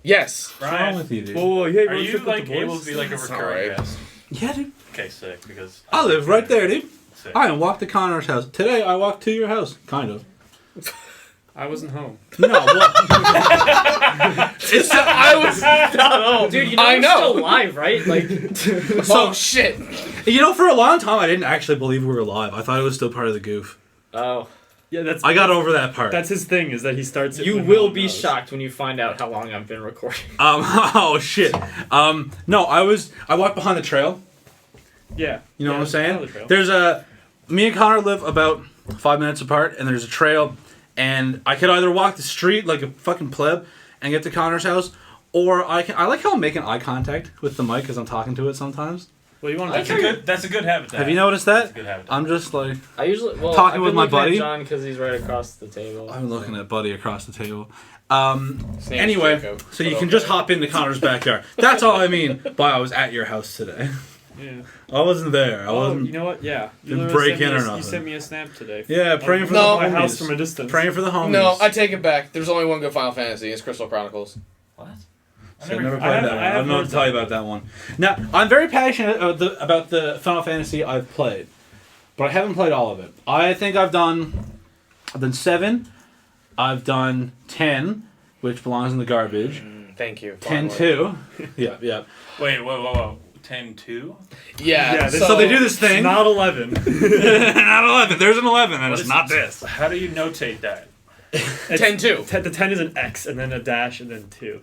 Yes. What's wrong Ryan, with you, dude? Whoa, you hate are Road you Trip with like the Boys? able to be like a That's recurring alright. guest? Yeah, dude. Okay, sick. Because I live right there, dude. Sick. I walked to Connor's house. Today I walked to your house. Kind of. I wasn't home. No, what? It's I was not home. Dude, you know I we're know. still live, right? Like, Oh shit. You know, for a long time I didn't actually believe we were live. I thought it was still part of the goof. oh, Yeah, that's I got over that part. that's his thing is that he starts. It you when no will one be knows. shocked when you find out how long I've been recording. Oh shit. No, I walked behind the trail. Yeah, You know yeah, what I'm saying? I know the trail. There's me and Connor live about 5 minutes apart, and there's a trail, and I could either walk the street like a fucking pleb and get to Connor's house, or I like how I'm making eye contact with the mic as I'm talking to it sometimes. Well, you want That's to a good. That's a good habit. To Have you noticed that? That's a good habit. I'm just like I usually Talking I've with been my looking buddy? at John because he's right across the table. I'm looking at Buddy across the table. His name's Anyway, Jacob. so you can just hop into Connor's backyard. That's all I mean by I was at your house today. Yeah. I wasn't there. I Oh, wasn't. you know what? Yeah. You Didn't literally break sent me in or a- nothing. You sent me a snap today. Yeah, praying for No. the my house homies. from a distance. Praying for the homies. No, I take it back. There's only one good Final Fantasy. It's Crystal Chronicles. What? So I've never played I that one. I haven't don't know what heard to tell you that. about that one. Now, I'm very passionate about the Final Fantasy I've played, but I haven't played all of it. I think I've done 7, I've done 10, which belongs in the garbage. Thank you. 10 finally. 2. Yeah. Wait, whoa. 10-2? Yeah. Yeah, So they do this It's thing. not 11. Not 11. There's an 11, and What it's is not it? this. How do you notate that? 10-2. The 10 is an X and then a dash and then 2.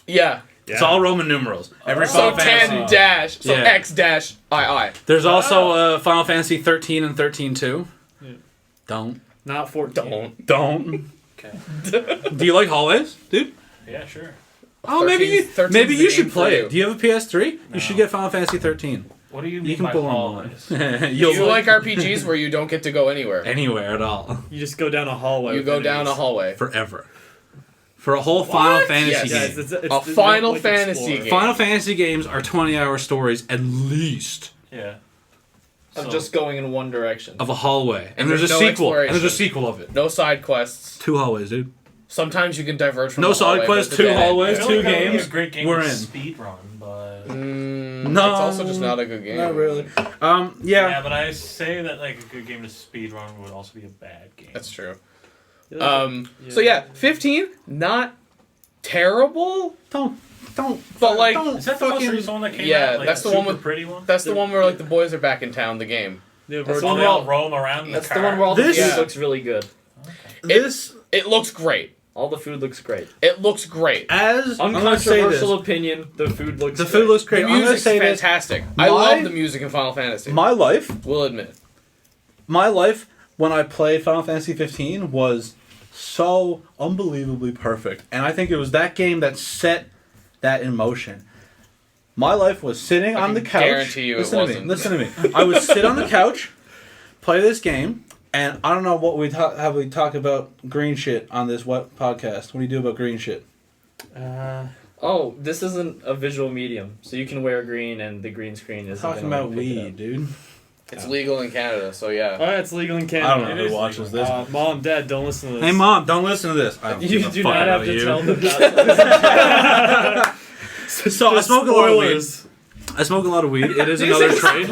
Yeah. It's all Roman numerals. Every So Final 10 Fantasy. dash. So Yeah. X dash II. There's also Final Fantasy 13 and 13 2. Yeah. Don't. Not 14. Don't. Okay. Do you like hallways, dude? Yeah, sure. Oh, maybe 13's maybe the you game should for play you. it. Do you have a PS3? No. You should get Final Fantasy 13. What do you You mean can by pull hallways? on. You like RPGs where you don't get to go anywhere. Anywhere at all. You just go down a hallway. You with go down a enemies. hallway. Forever. For a whole Final Fantasy Yes. Yeah, game. it's A Final Fantasy Explorer. game. Final Fantasy games are 20-hour stories at least Yeah. I'm So- just going in one direction. of a hallway. And And there's a there's no sequel. And there's a exploration. sequel of it. No side quests. 2 hallways, dude. Sometimes you can diverge from No the side hallway, quests, but it's 2 a dead end. hallways, I feel 2 like that would be games. a great game We're to in. speed run, but No. No. It's also just not a good game. Not really. yeah, Yeah. but I say that like a good game to speed run would also be a bad game. That's true. Yeah. So yeah, 15, not terrible, Don't. but like don't Is that the most fucking- recent one that came Yeah, out? Like, that's the super one with- pretty one. that's the one where like the boys are back in town. The game. Yeah, That's Oh, one they where all all- roam around in That's the the car. one where all the This- food Yeah. looks really good. This. It looks great. All the food looks great. It looks great. As I'm gonna say this, Uncontroversial opinion, the food looks the great. food looks great. The I'm gonna music's say this. fantastic. I love the music in Final Fantasy. My life We'll admit. when I played Final Fantasy 15 was so unbelievably perfect, and I think it was that game that set that in motion. My life was sitting on the couch. Guarantee you listen it to me. wasn't. Listen to me. I would sit on the couch, play this game, and I don't know what have we talk about green shit on this podcast. What do you do about green shit? Oh, this isn't a visual medium, so you can wear green and the green screen isn't Talking gonna about pick it weed, up. dude. It's legal in Canada, so yeah. Oh, it's legal in I Canada. don't know It who is watches legal. this. Mom, Dad, don't listen to this. Hey, Mom, don't listen to this. I don't You give a do fuck not have about to you. tell them that. So I smoke a lot of weed. Spoilers. I smoke a lot of weed. It is another trade.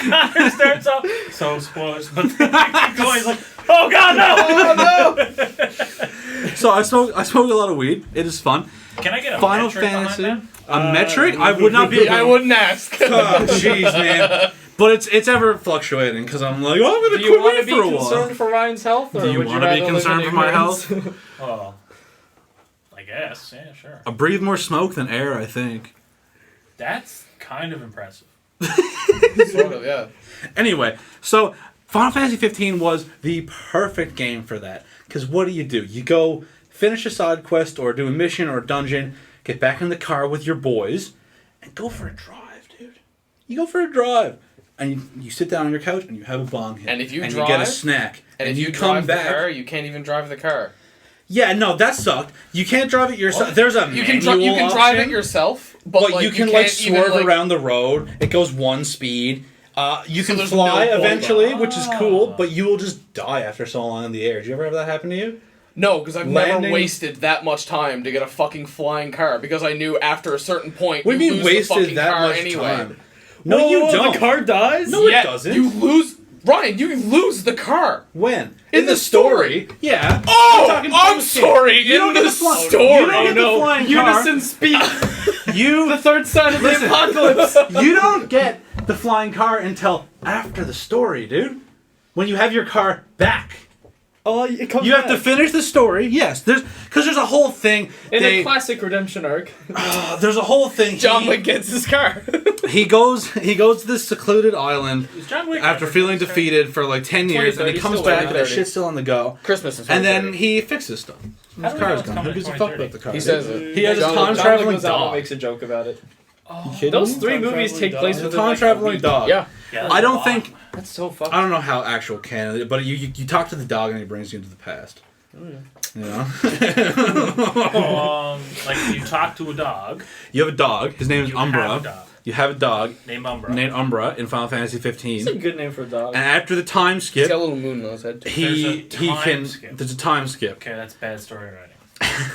It starts off so spoilers, but then you keep going. It's like, oh god, no! Oh no! So I smoke a lot of weed. It is fun. Can I get a Final metric behind Fantasy. that? A metric? I would not be. I wouldn't ask. Oh, jeez, man. But it's ever fluctuating because I'm like, oh, I'm gonna Do you quit want to weed be for a concerned while. for Ryan's health, or Do you would you wanna be rather live concerned in for my ignorance? Oh, I guess. Yeah, sure. I breathe more smoke than air, I think. That's kind of impressive. Sort of, yeah. Anyway, so Final Fantasy 15 was the perfect game for that. Because what do? You go finish a side quest or do a mission or a dungeon, get back in the car with your boys, and go for a drive, dude. You go for a drive. And you sit down on your couch and you have a bong hit. And if you you drive, get a snack. And if you you come drive back. the car, you can't even drive the car. Yeah, no, that sucked. You can't drive it yourself. There's a You can manual drive it option, yourself, but like, you can can't swerve even, around the road. It goes one speed. You can there's fly no point. eventually, which is cool, but you will just die after so long in the air. Did you ever have that happen to you? No, because I've never Landing- wasted that much time to get a fucking flying car. Because I knew after a certain point, What do you you mean lose the wasted fucking that car much anyway. time? No, you don't. The car dies? No, Yeah, it doesn't. You lose, Ryan. You lose the car. When? In the story. Yeah. Oh, We're talking I'm post-game. sorry. You don't in get the the fly- story. You don't get the no. flying car. Unison speak. You The third sign of the Listen. apocalypse. You don't get the flying car until after the story, dude. When you have your car back. Oh, it comes You have to back. finish the story. Yes, because there's a whole thing. In a classic redemption arc. There's a whole thing. John Wick gets his car. He goes to this secluded island Is John Wick after ever feeling gonna start? defeated for like 10 years, and he 2030, comes still back waiting. and that shit's still on the go. Christmas is And then 2030. he fixes stuff. How His do we know car's it's gone. coming Who gives a in fuck 2030? about the car? He says it. He has a John- time John traveling goes out and dog. makes a joke about it. You kidding Those me? three Time movies traveling take place dog. The within time like, a traveling week. dog. Yeah. Yeah, I don't that's think. That's so fucked. I don't know how actual canon, but you talk to the dog and he brings you into the past. You know. like you talk to a dog. You have a dog. His name is You Umbra. have a dog You have a dog named Umbra. named Umbra in Final Fantasy 15. It's a good name for a dog. And after the time He's skip, got a little moon on his head. he There's a he time can. skip. There's a time skip. Okay, that's bad story writing.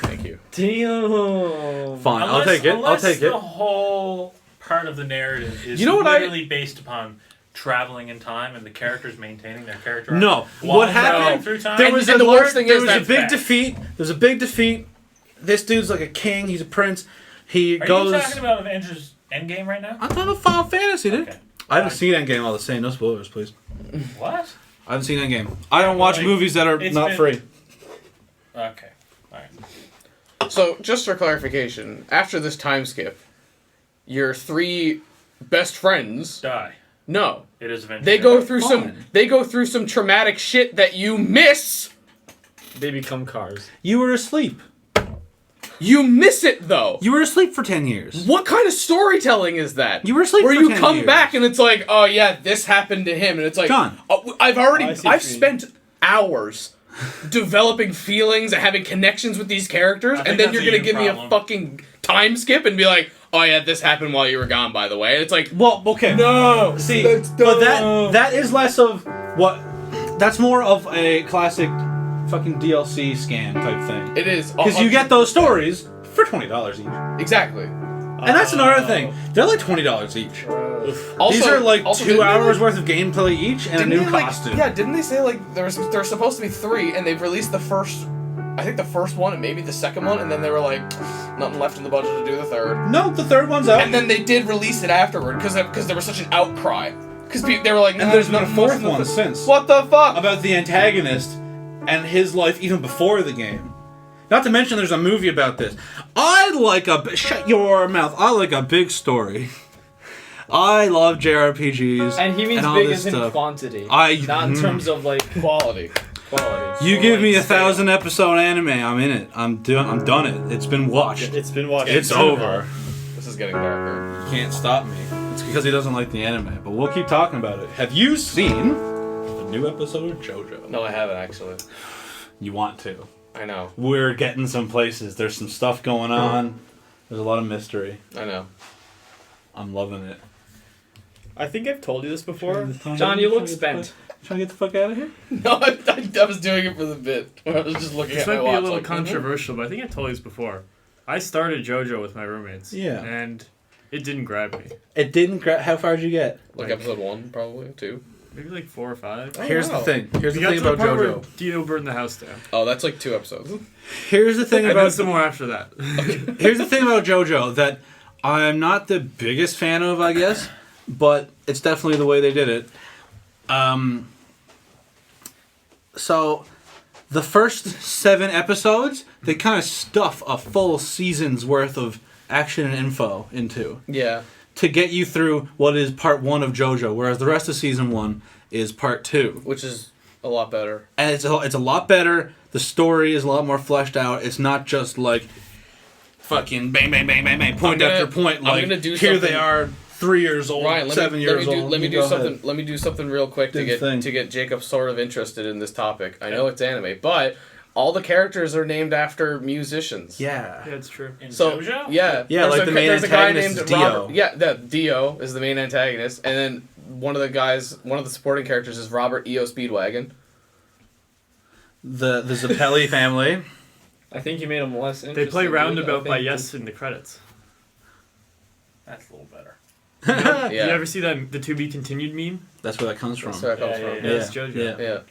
Thank you. Damn. Fine, I'll take it. I'll Unless take it. the whole part of the narrative is You know what I- literally based upon traveling in time and the characters maintaining their character. No, arc while what happened? traveling through time. There was and a the worst thing there is was a that's big bad. defeat. There's a big defeat. This dude's like a king. He's a prince. He Are goes. you talking about Avengers Endgame right now? I'm talking about Final Fantasy, dude. Okay. I haven't seen Endgame all the same. No spoilers, please. What? I haven't seen Endgame. I don't watch Like, movies that are it's not been- free. Okay. Alright. So, just for clarification, after this time skip, your three best friends, Die. no, It is Avengers. they go Endgame. through Fine. some traumatic shit that you miss. They become cars. You were asleep. You miss it though. You were asleep for 10 years. What kind of storytelling is that? You were asleep Where for you 10 come years. back and it's like, oh yeah, this happened to him, and it's like, John. I've I see what I've you mean. spent hours developing feelings and having connections with these characters, I think and then that's you're a gonna you give me a problem. fucking time skip and be like, oh yeah, this happened while you were gone, by the way. And it's like, Well, okay. no, See, that's but dumb. that is less of what. That's more of a classic fucking DLC scan type thing. It is Because you get those stories for $20 each. exactly. And that's another thing. They're like $20 each. Also, These are like also, 2 didn't they, hours like- worth of gameplay each and a didn't new they, like- costume. Yeah, didn't they say like there's supposed to be 3, and they've released the first, I think the first one and maybe the second one, and then they were like, nothing left in the budget to do the third. No, the third one's out. And then they did release it afterward because there was such an outcry. Because they were like, And there's been a fourth one since. What the fuck? About the antagonist and his life even before the game. Not to mention there's a movie about this. Shut your mouth. I like a big story. I love JRPGs. And he means all big this as in stuff. quantity. I- not in terms of like Quality. You give me 1,000 episode anime, I'm in it. I'm done it. It's been watched. It's been watched. It's over. This is getting darker. You can't stop me. It's because he doesn't like the anime, but we'll keep talking about it. Have you seen the new episode of JoJo? No, I haven't actually. You want to. I know. We're getting some places. There's some stuff going on. There's a lot of mystery. I know. I'm loving it. I think I've told you this before. John, you look spent. Trying to get the fuck out of here? No, I was doing it for the bit. Where I was just looking This at might my be a watch. little like, controversial, but I think I told you this before. I started JoJo with my roommates. Yeah. And it didn't grab me. It didn't. How far did you get? Like episode 1, probably 2. Maybe like 4 or 5. Oh, Here's wow. the thing. Here's We the got thing to the about part where JoJo. Dio burned the house down. Oh, that's like 2 episodes. Here's the thing And about then some more after that. Here's the thing about JoJo that I'm not the biggest fan of, I guess, but it's definitely the way they did it. So, the first 7 episodes, they kind of stuff a full season's worth of action and info into Yeah. to get you through what is part 1 of JoJo, whereas the rest of season 1 is part 2. Which is a lot better. And it's a lot better. The story is a lot more fleshed out. It's not just like fucking bang, bang, bang, bang, bang, point after point. Like, I'm gonna do here they something- are, 3 years old, Ryan, 7 years old. Let me You do go something. ahead. Let me do something real quick Do to the get thing. Jacob sort of interested in this topic. I know it's anime, but all the characters are named after musicians. Yeah. Yeah, it's true. In So JoJo? yeah, Yeah, like the main there's a guy antagonist named is Dio. Robert. Yeah, that Dio is the main antagonist, and then one of the supporting characters is Robert E.O. Speedwagon. The Zappelli family. I think you made him less interesting. They play dude. Roundabout I by think Yes in the credits. That's a little better. Yeah, You ever see that the To Be Continued meme? That's where that comes from. that's where that comes Yeah, from. Yeah, it's JoJo. Yeah.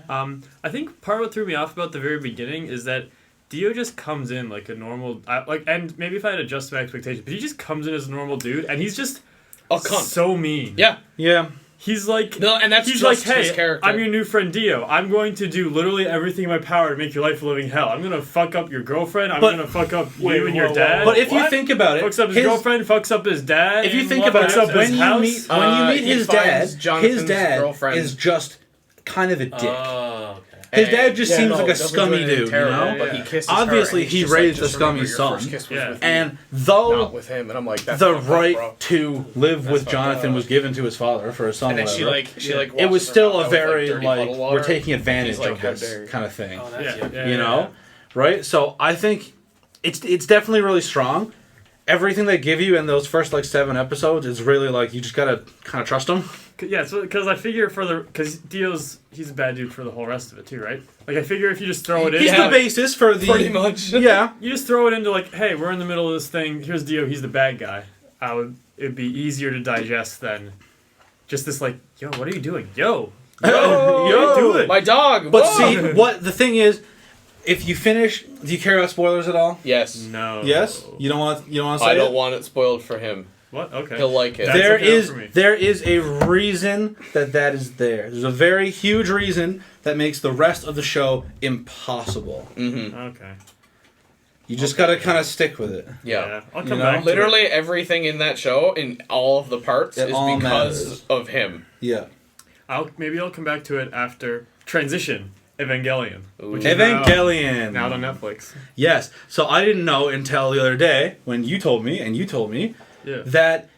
Yeah. I think part of what threw me off about the very beginning is that Dio just comes in like a normal, and maybe if I had adjusted my expectations, but he just comes in as a normal dude, and he's just A cunt. so mean. Yeah. Yeah. He's like, No, and that's he's just like, his hey, character. I'm your new friend Dio. I'm going to do literally everything in my power to make your life a living hell. I'm gonna fuck up your girlfriend. I'm But- gonna fuck up Wait, you and your whoa, dad. whoa, But if you What? think about it, fucks up his girlfriend, fucks up his dad. if you and think fucks about up it, his when you house. meet he his dad, finds Jonathan's his dad girlfriend. is just kind of a dick. Oh, okay. His dad just seems like a doesn't do scummy anything dude, terrible, you know? But he Yeah. kisses Obviously, her, and he he's just raised a just remember scummy your son. first kiss was Yeah. with me, And not though with him, and I'm like, that's the fucked up, right bro. to live with fucked Jonathan up. was given to his father for his son, And then she whatever, like it was washes her still mouth a out with, very dirty like puddle water. we're taking advantage He's like, of how this dare you. kind of thing. Oh, that's Yeah, yucky. yeah, You know, right? So I think it's definitely really strong. Everything they give you in those first like 7 episodes is really like you just gotta kind of trust them. Yeah, so because I figure because he's a bad dude for the whole rest of it too, right? Like I figure if you just throw it in, He's Yeah. the basis for the Pretty much. yeah. you just throw it into like, hey, we're in the middle of this thing. Here's Dio. He's the bad guy. It'd be easier to digest than just this like, yo, what are you doing? Yo, Yo, what are you doing? My dog. But whoa! see, what the thing is, if you finish, do you care about spoilers at all? Yes. No. Yes. You don't want to say I don't it? want it spoiled for him. What? Okay. He'll like it. That's There okay is for me. there is a reason that is there. There's a very huge reason that makes the rest of the show impossible. Mm-hmm. Okay. You just gotta kind of stick with it. Yeah. I'll You come know, back. Literally everything in that show, in all of the parts, It is all because matters. of him. Yeah. Maybe I'll come back to it after Transition Evangelion, which Ooh. is Evangelion. now on Netflix. Yes. So I didn't know until the other day when you told me Yeah. that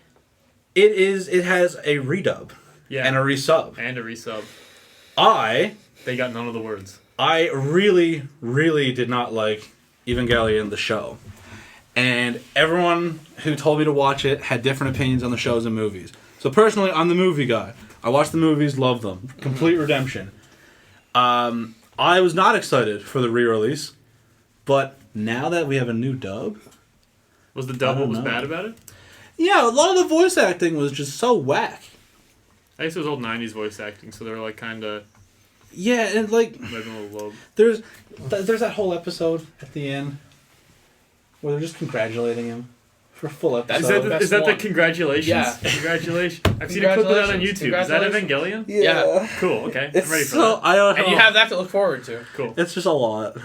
it has a redub Yeah. and a resub. And a resub. They got none of the words. I really, really did not like Evangelion, the show. And everyone who told me to watch it had different opinions on the shows and movies. So personally, I'm the movie guy. I watch the movies, love them. Complete redemption. I was not excited for the re-release, but now that we have a new dub, Was the dub I what don't was know. bad about it? yeah, a lot of the voice acting was just so whack. I guess it was old 90s voice acting, so they were like kind of Yeah, and like maybe a little low. there's that whole episode at the end where they're just congratulating him. For a full That's episode. the Is that the one. congratulations? Yeah. Congratulations. I've seen a clip of that on YouTube. Is that Evangelion? Yeah. Cool, okay. It's I'm ready for so, that. I don't know. And you have that to look forward to. Cool. It's just a lot.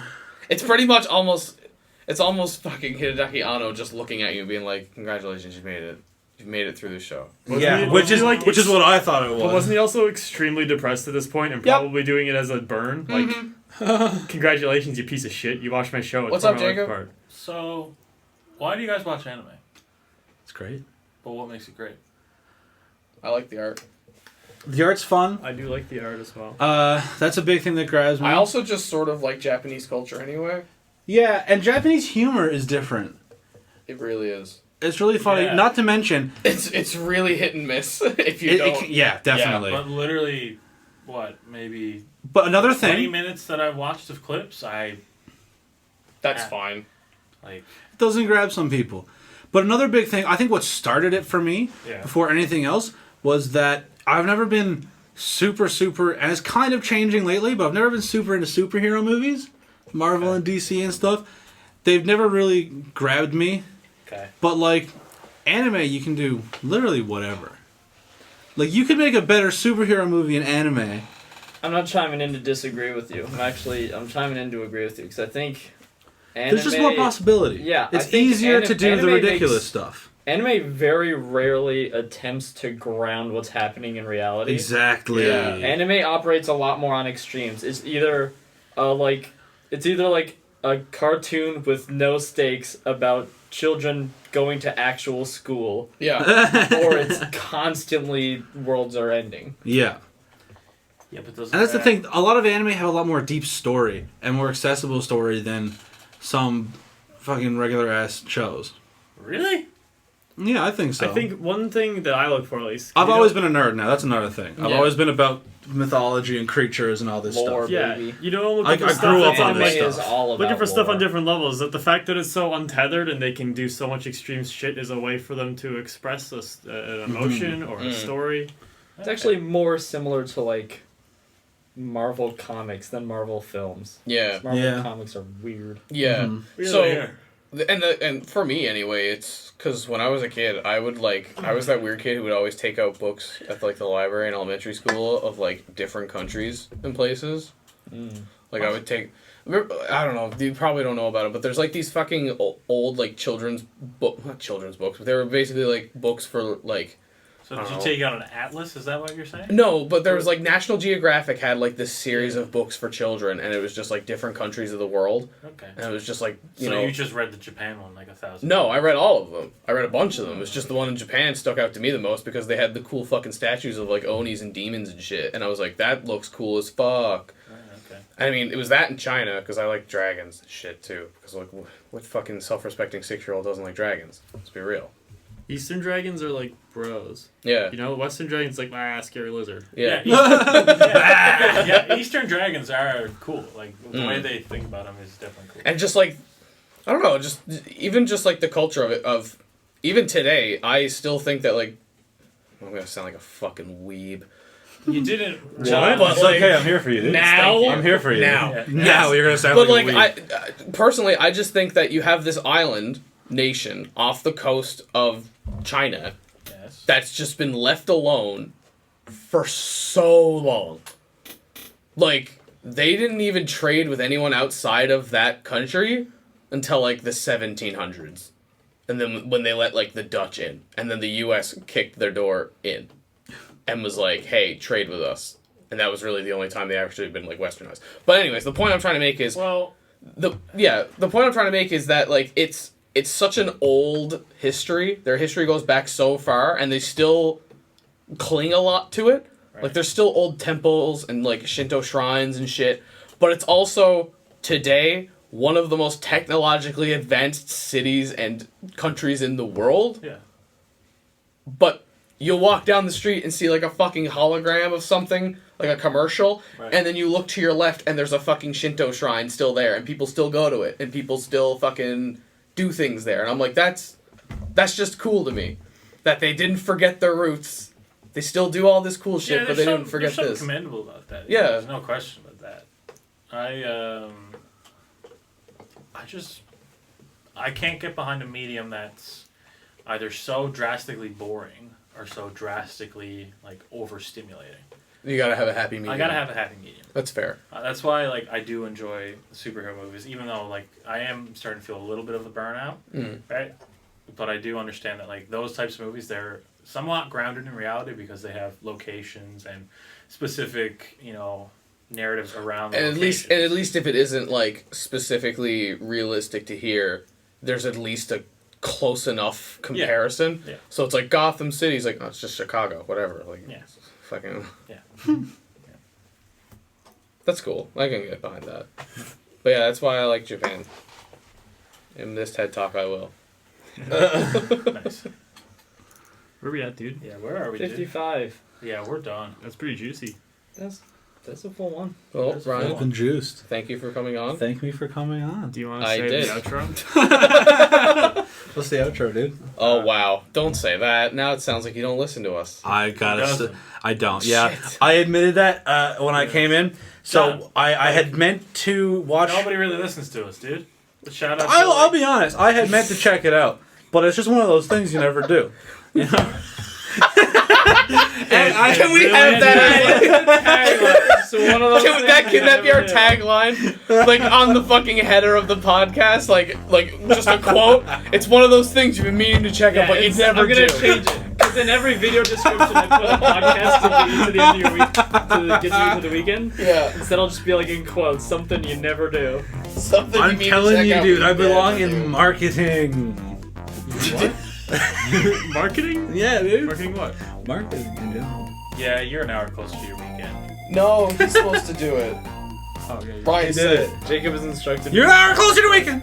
It's pretty much almost. It's almost fucking Hideaki Anno just looking at you and being like, "Congratulations, you've made it. You've made it through the show." Which is what I thought it was. But wasn't he also extremely depressed at this point and Yep. probably doing it as a burn? Like, congratulations, you piece of shit. You watched my show. It What's tore up, my life Jacob? apart." So, why do you guys watch anime? It's great. But what makes it great? I like the art. The art's fun. I do like the art as well. That's a big thing that grabs me. I also just sort of like Japanese culture anyway. Yeah, and Japanese humor is different. It really is. It's really funny. Yeah. Not to mention, It's really hit and miss if you don't. yeah, definitely. But literally, what, maybe But another 20 thing, minutes that I've watched of clips, That's Yeah. fine. like, doesn't grab some people. But another big thing, I think what started it for me, yeah. before anything else, was that I've never been super, and it's kind of changing lately, but I've never been super into superhero movies, Marvel and DC and stuff. They've never really grabbed me. Okay. But, like, anime, you can do literally whatever. Like, you could make a better superhero movie in anime. I'm not chiming in to disagree with you. I'm chiming in to agree with you because I think anime, There's just more possibility. Yeah, I It's think easier to do the anime ridiculous makes- stuff. Anime very rarely attempts to ground what's happening in reality. Exactly. Yeah. Anime operates a lot more on extremes. It's either like a cartoon with no stakes about children going to actual school, Yeah. or it's constantly worlds are ending. Yeah. Yeah, but those And that's the thing. A lot of anime have a lot more deep story and more accessible story than some fucking regular ass shows. Really? Yeah, I think so. I think one thing that I look for, at least. I've always been a nerd now. That's another thing. I've Yeah. always been about mythology and creatures and all this Lore, stuff. Yeah, baby. you don't look I for grew stuff up that's on on this Anime stuff. is all about looking for stuff on lore. different levels. That the fact that it's so untethered and they can do so much extreme shit is a way for them to express an emotion or a story. It's actually more similar to like Marvel comics than Marvel films. Yeah. Marvel Yeah. comics are weird. Yeah. Mhm. So, and for me anyway, it's because when I was a kid, I was that weird kid who would always take out books at like the library in elementary school of like different countries and places. Like I would take. I don't know. You probably don't know about it, but there's like these fucking old like not children's books, but they were basically like books for like. So did you take out an atlas? Is that what you're saying? No, but there was like National Geographic had like this series of books for children, and it was just like different countries of the world, Okay. and it was just like you So know. you just read the Japan one like 1,000. No, I read all of them. I read a bunch of them. It's just the one in Japan stuck out to me the most because they had the cool fucking statues of like Onis and demons and shit, and I was like, that looks cool as fuck. Okay. I mean, it was that in China because I like dragons and shit too. Because like, what fucking self-respecting 6-year-old doesn't like dragons? Let's be real. Eastern dragons are like bros. Yeah. You know, Western dragons like scary lizard. Yeah. Yeah, Eastern dragons are cool. Like the way they think about them is definitely cool. And just like, I don't know, just even just like the culture of it, of even today, I still think that like, I'm gonna sound like a fucking weeb. You didn't. What? But, It's like, okay, I'm here for you, dude. Now, I'm here for you. Now, Yeah. Now you're gonna sound but like like a weeb. I personally, I just think that you have this island nation off the coast of China Yes. that's just been left alone for so long. Like they didn't even trade with anyone outside of that country until like the 1700s, and then when they let like the Dutch in, and then the U.S. kicked their door in, and was like, "Hey, trade with us." And that was really the only time they actually been like westernized. But anyways, the point I'm trying to make is the point I'm trying to make is that like it's such an old history. Their history goes back so far, and they still cling a lot to it. Right. Like there's still old temples and like Shinto shrines and shit. But it's also today one of the most technologically advanced cities and countries in the world. Yeah. But you'll walk down the street and see like a fucking hologram of something, like a commercial, Right. and then you look to your left and there's a fucking Shinto shrine still there, and people still go to it, and people still fucking do things there. And I'm like, that's just cool to me. That they didn't forget their roots. They still do all this cool shit, but they didn't forget there's this. something commendable about that. Yeah. There's no question about that. I can't get behind a medium that's either so drastically boring or so drastically like overstimulating. You gotta have a happy medium. I gotta have a happy medium. That's fair. That's why like I do enjoy superhero movies, even though like I am starting to feel a little bit of the burnout, right? But I do understand that like those types of movies, they're somewhat grounded in reality because they have locations and specific, narratives around. And at least if it isn't like specifically realistic to here, there's at least a close enough comparison. Yeah. So it's like Gotham City's like, oh, it's just Chicago, whatever. Like, fucking. Yeah. That's cool. I can get behind that. But yeah, that's why I like Japan. In this TED Talk, I will. Nice. Where are we at, dude? Yeah, where are we? Dude? 55. Yeah, we're done. That's pretty juicy. That's a full one. Well, That's Ryan, cool. Been juiced. thank you for coming on. Thank me for coming on. Do you want to I say did. the outro? What's the outro, dude? Oh, wow. Don't say that. Now it sounds like you don't listen to us. I gotta. doesn't? I don't. Yeah, Shit. I admitted that when I came in. So John. I had meant to watch. Nobody really listens to us, dude. Shout out. I'll be honest. I had meant to check it out, but it's just one of those things you never do. You know. Can we have that? So one of those Can that be our tagline? Like on the fucking header of the podcast, like just a quote. It's one of those things you've been meaning to check out, but you never I'm gonna do. change it because in every video description I put a podcast to get you to the end of your week, to get you to the weekend. Yeah. Instead, I'll just be like in quotes, something you never do. Something I'm you mean telling to check you, out, dude. but I you belong never in do. marketing. What? Marketing? Yeah, dude. Marketing what? Marketing in general. Yeah, you're an hour closer to your weekend. No, he's supposed to do it. Oh, yeah. Brian He said did it. it. Jacob is instructed. You're an hour closer to weekend.